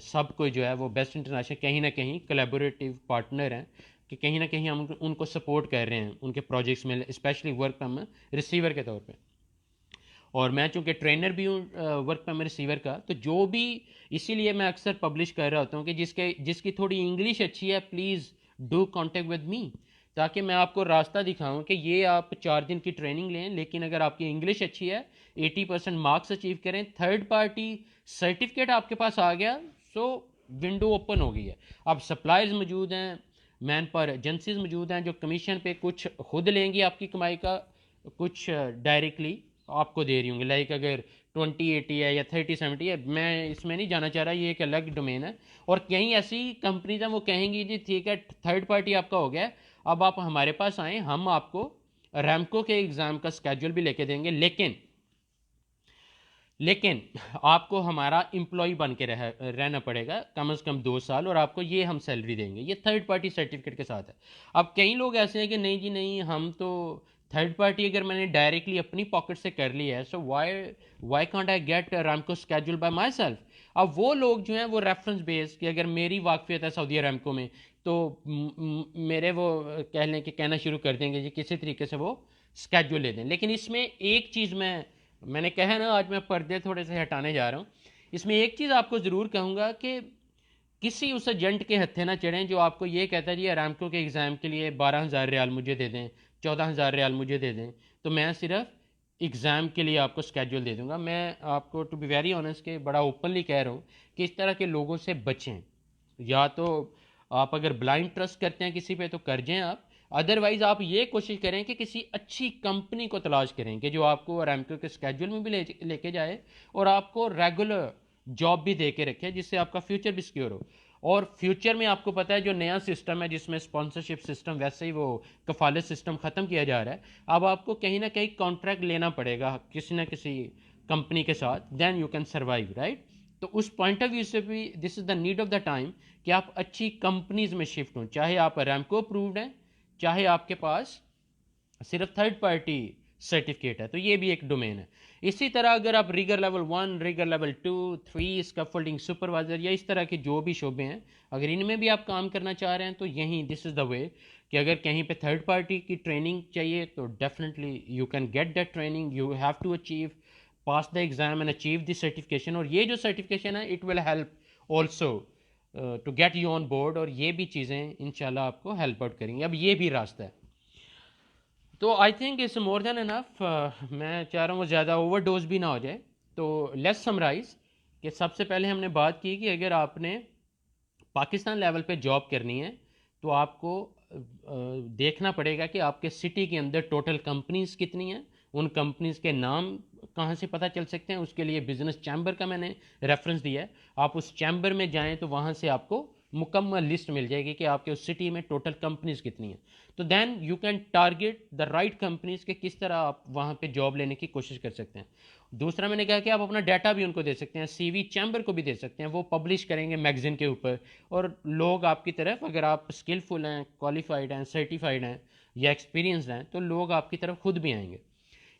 सब कोई जो है वो बेस्ट इंटरनेशनल कहीं ना कहीं कोलैबोरेटिव पार्टनर हैं, कि कहीं ना कहीं हम उनको सपोर्ट कर रहे हैं उनके प्रोजेक्ट्स में, स्पेशली वर्क परमिट रिसीवर के तौर पे। और मैं चूँकि ट्रेनर भी हूँ वर्क परमिट रिसीवर का, तो जो भी, इसीलिए मैं अक्सर पब्लिश कर रहा होता हूँ कि जिसकी थोड़ी इंग्लिश अच्छी है please do contact with me, ताकि मैं आपको रास्ता दिखाऊं कि ये आप 4 दिन की ट्रेनिंग लें, लेकिन अगर आपकी इंग्लिश अच्छी है 80% मार्क्स अचीव करें, थर्ड पार्टी सर्टिफिकेट आपके पास आ गया, सो विंडो ओपन हो गई है। अब सप्लायर्स मौजूद हैं, मैन पावर एजेंसीज मौजूद हैं जो कमीशन पे कुछ खुद लेंगी आपकी कमाई का, कुछ डायरेक्टली आपको दे रही होंगी। लाइक अगर 2080 है या 3070 है, मैं इसमें नहीं जाना चाह रहा, ये एक अलग डोमेन है। और कहीं ऐसी कंपनीज हैं वो कहेंगी जी ठीक है थर्ड पार्टी आपका हो गया, अब आप हमारे पास आएँ, हम आपको रैमको के एग्ज़ाम का स्केड्यूल भी लेके देंगे, लेकिन आपको हमारा एम्प्लॉय बन के रहना पड़ेगा कम से कम 2 साल, और आपको ये हम सैलरी देंगे। ये थर्ड पार्टी सर्टिफिकेट के साथ है। अब कई लोग ऐसे हैं कि नहीं जी नहीं, हम तो थर्ड पार्टी अगर मैंने डायरेक्टली अपनी पॉकेट से कर लिया है, so why can't I get Aramco schedule by myself. अब वो लोग जो हैं वो रेफरेंस बेस कि अगर मेरी वाकफियत है सऊदी अरमको में, तो मेरे वो कह लें कि कहना शुरू कर देंगे जी किसी तरीके से वो स्केड्यूल ले दें। लेकिन इसमें एक चीज़ मैंने कहा ना, आज मैं पर्दे थोड़े से हटाने जा रहा हूँ, इसमें एक चीज़ आपको ज़रूर कहूँगा कि किसी उस एजेंट के हत्थे ना चढ़ें जो आपको ये कहता है जी अरामको के एग्ज़ाम के लिए 12,000 रियाल मुझे दे दें, 14,000 रियाल मुझे दे दें, तो मैं सिर्फ एग्ज़ाम के लिए आपको स्केड्यूल दे दूंगा। मैं आपको टू बी वेरी ऑनेस्ट के बड़ा ओपनली कह रहा हूँ कि इस तरह के लोगों से बचें। या तो आप अगर ब्लाइंड ट्रस्ट करते हैं किसी पे तो कर जाएं आप, अदरवाइज़ आप ये कोशिश करें कि किसी अच्छी कंपनी को तलाश करें कि जो आपको अरामको के स्केड्यूल में भी लेके जाए और आपको रेगुलर जॉब भी दे के रखे, जिससे आपका फ्यूचर भी सिक्योर हो। और फ्यूचर में आपको पता है जो नया सिस्टम है जिसमें स्पॉन्सरशिप सिस्टम, वैसे ही वो कफालत सिस्टम ख़त्म किया जा रहा है, अब आपको कहीं ना कहीं कॉन्ट्रैक्ट लेना पड़ेगा किसी ना किसी कंपनी के साथ, then you can survive, right. तो उस पॉइंट ऑफ व्यू से भी this is the need of the time कि आप अच्छी कंपनीज में शिफ्ट हों, चाहे आप अरामको अप्रूव्ड हैं, चाहे आपके पास सिर्फ थर्ड पार्टी सर्टिफिकेट है, तो ये भी एक डोमेन है। इसी तरह अगर आप rigger level 1, rigger level 2, 3, scaffolding supervisor या इस तरह के जो भी शोबे हैं, अगर इनमें भी आप काम करना चाह रहे हैं तो यहीं दिस इज़ द वे कि अगर कहीं पे थर्ड पार्टी की ट्रेनिंग चाहिए तो definitely you can get that training. You have to achieve pass the exam and achieve this certification, और ये जो सर्टिफिकेशन है it will help also to get you on board, और ये भी चीज़ें इंशाल्लाह आपको हेल्प आउट करेंगी। अब ये भी रास्ता है, तो I think it's more than enough. मैं चाह रहा हूँ वो ज़्यादा ओवरडोज भी ना हो जाए। तो लेट्स समराइज कि सबसे पहले हमने बात की कि अगर आपने पाकिस्तान लेवल पे जॉब करनी है तो आपको देखना पड़ेगा कि आपके सिटी के अंदर टोटल कंपनीज़ कितनी हैं, उन कंपनीज़ के नाम कहाँ से पता चल सकते हैं, उसके लिए बिजनेस चैम्बर का मैंने रेफरेंस दिया है। आप उस चैम्बर में जाएं तो वहाँ से आपको मुकम्मल लिस्ट मिल जाएगी कि आपके उस सिटी में टोटल कंपनीज़ कितनी हैं। तो then you can target the right companies के किस तरह आप वहाँ पे जॉब लेने की कोशिश कर सकते हैं। दूसरा मैंने कहा कि आप अपना डाटा भी उनको दे सकते हैं, सीवी चैम्बर को भी दे सकते हैं, वो पब्लिश करेंगे मैगजीन के ऊपर, और लोग आपकी तरफ, अगर आप स्किलफुल हैं, क्वालिफाइड हैं, सर्टिफाइड हैं या एक्सपीरियंसड हैं, तो लोग आपकी तरफ खुद भी आएंगे।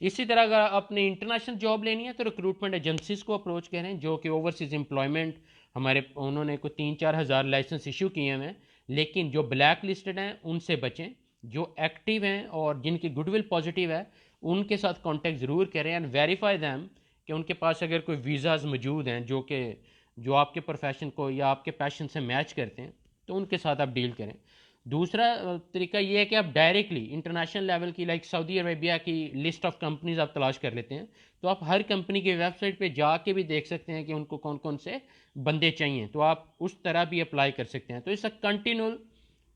इसी तरह अगर आपने इंटरनेशनल जॉब लेनी है तो रिक्रूटमेंट एजेंसीज को अप्रोच करें जो कि ओवरसीज़ एम्प्लॉयमेंट, उन्होंने कोई 3-4 हज़ार लाइसेंस इशू किए हैं, लेकिन जो ब्लैक लिस्टेड हैं उनसे बचें। जो एक्टिव हैं और जिनकी गुडविल पॉजिटिव है उनके साथ कांटेक्ट ज़रूर करें एंड वेरीफाई दैम कि उनके पास अगर कोई वीज़ाज़ मौजूद हैं जो आपके प्रोफेशन को या आपके पैशन से मैच करते हैं तो उनके साथ आप डील करें। दूसरा तरीका ये है कि आप डायरेक्टली इंटरनेशनल लेवल की लाइक सऊदी अरेबिया की लिस्ट ऑफ कंपनीज आप तलाश कर लेते हैं, तो आप हर कंपनी की वेबसाइट पे जाके भी देख सकते हैं कि उनको कौन कौन से बंदे चाहिए, तो आप उस तरह भी अप्लाई कर सकते हैं। तो it's a continual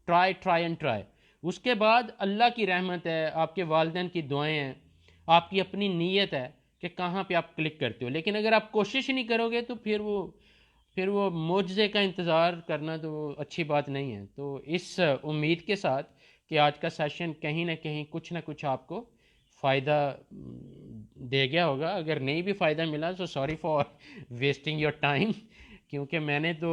try and try. उसके बाद अल्लाह की रहमत है, आपके वालिदैन की दुआएं हैं, आपकी अपनी नीयत है कि कहाँ पे आप क्लिक करते हो। लेकिन अगर आप कोशिश ही नहीं करोगे तो फिर वो मुआवजे का इंतज़ार करना तो अच्छी बात नहीं है। तो इस उम्मीद के साथ कि आज का सेशन कहीं ना कहीं कुछ ना कुछ आपको फ़ायदा दे गया होगा। अगर नहीं भी फ़ायदा मिला तो sorry for wasting your time, क्योंकि मैंने तो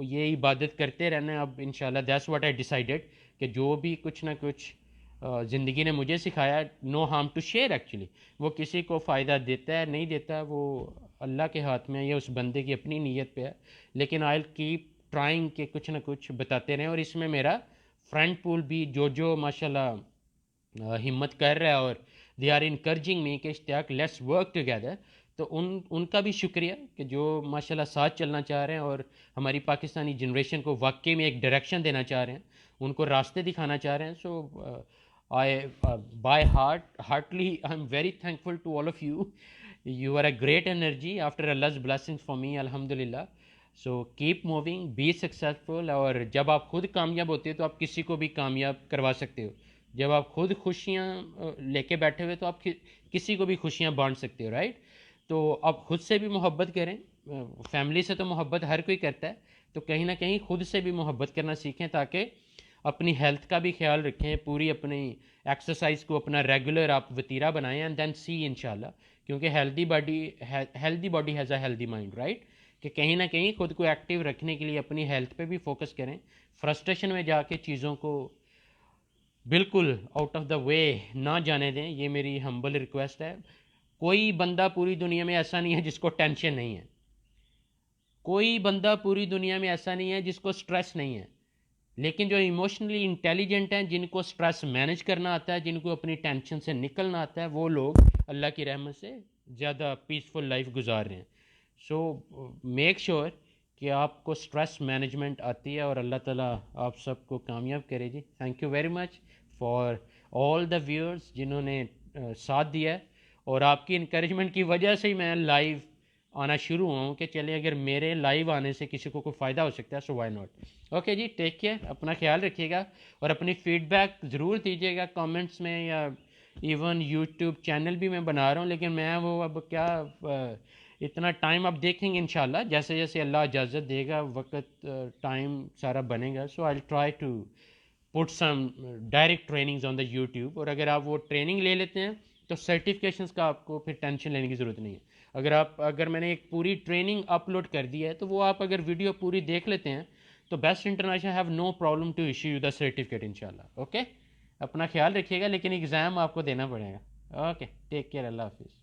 ये इबादत करते रहना है। अब इंशाल्लाह दैट्स व्हाट आई डिसाइडेड कि जो भी कुछ ना कुछ ज़िंदगी ने मुझे सिखाया, no harm to share actually, वो किसी को फ़ायदा देता है नहीं देता वो अल्लाह के हाथ में है या उस बंदे की अपनी नीयत पे है। लेकिन आई विल कीप ट्राइंग के कुछ ना कुछ बताते रहें। और इसमें मेरा फ्रेंड पूल भी जो माशाल्लाह हिम्मत कर रहा है और दे आर इनकरेजिंग मी कि इश्तियाक लेट्स वर्क टुगेदर, तो उनका भी शुक्रिया कि जो माशाल्लाह साथ चलना चाह रहे हैं और हमारी पाकिस्तानी जनरेशन को वाकई में एक डायरेक्शन देना चाह रहे हैं, उनको रास्ते दिखाना चाह रहे हैं। So I by heartly I am very thankful to all of you. You are a great energy after Allah's blessings for me, अल्हम्दुलिल्लाह। So keep moving, be successful. और जब आप खुद कामयाब होते हो तो आप किसी को भी कामयाब करवा सकते हो। जब आप खुद खुशियाँ लेके बैठे हुए तो आप किसी को भी खुशियाँ बांट सकते हो, राइट। तो आप खुद से भी मोहब्बत करें। फैमिली से तो मोहब्बत हर कोई करता है, तो कहीं ना कहीं खुद से भी मोहब्बत करना सीखें ताकि अपनी हेल्थ का भी ख्याल रखें, पूरी अपनी एक्सरसाइज को अपना रेगुलर आप वतीरा बनाएं एंड देन सी इंशाल्लाह। क्योंकि healthy body has a healthy mind, right. कि कहीं ना कहीं खुद को एक्टिव रखने के लिए अपनी हेल्थ पे भी फोकस करें। फ्रस्ट्रेशन में जाके चीज़ों को बिल्कुल आउट ऑफ द वे ना जाने दें, ये मेरी हम्बल रिक्वेस्ट है। कोई बंदा पूरी दुनिया में ऐसा नहीं है जिसको टेंशन नहीं है। कोई बंदा पूरी दुनिया में ऐसा नहीं है जिसको स्ट्रेस नहीं है। लेकिन जो इमोशनली इंटेलिजेंट हैं, जिनको स्ट्रेस मैनेज करना आता है, जिनको अपनी टेंशन से निकलना आता है, वो लोग अल्लाह की रहमत से ज़्यादा पीसफुल लाइफ गुजार रहे हैं। सो मेक श्योर कि आपको स्ट्रेस मैनेजमेंट आती है और अल्लाह ताला आप सबको कामयाब करे जी। Thank you very much for all the viewers जिन्होंने साथ दिया है। और आपकी इनक्रेजमेंट की वजह से ही मैं लाइव आना शुरू हुआ हूँ कि चले अगर मेरे लाइव आने से किसी को कोई फ़ायदा हो सकता है, सो वाई नॉट। ओके जी, टेक केयर, अपना ख्याल रखिएगा और अपनी फ़ीडबैक ज़रूर दीजिएगा कमेंट्स में, या इवन यूट्यूब चैनल भी मैं बना रहा हूँ, लेकिन मैं वो अब क्या इतना टाइम अब देखेंगे इंशाल्लाह, जैसे जैसे अल्लाह इजाज़त देगा वक्त टाइम सारा बनेगा। So I will try to put some direct trainings on the YouTube. और अगर आप वो ट्रेनिंग ले लेते हैं तो सर्टिफिकेशंस का आपको फिर टेंशन लेने की ज़रूरत नहीं है। अगर मैंने एक पूरी ट्रेनिंग अपलोड कर दी है तो वो आप अगर वीडियो पूरी देख लेते हैं तो best international have no problem to issue you the certificate इंशाल्लाह। ओके, अपना ख्याल रखिएगा, लेकिन एग्ज़ाम आपको देना पड़ेगा। ओके, टेक केयर, अल्लाह हाफिज़।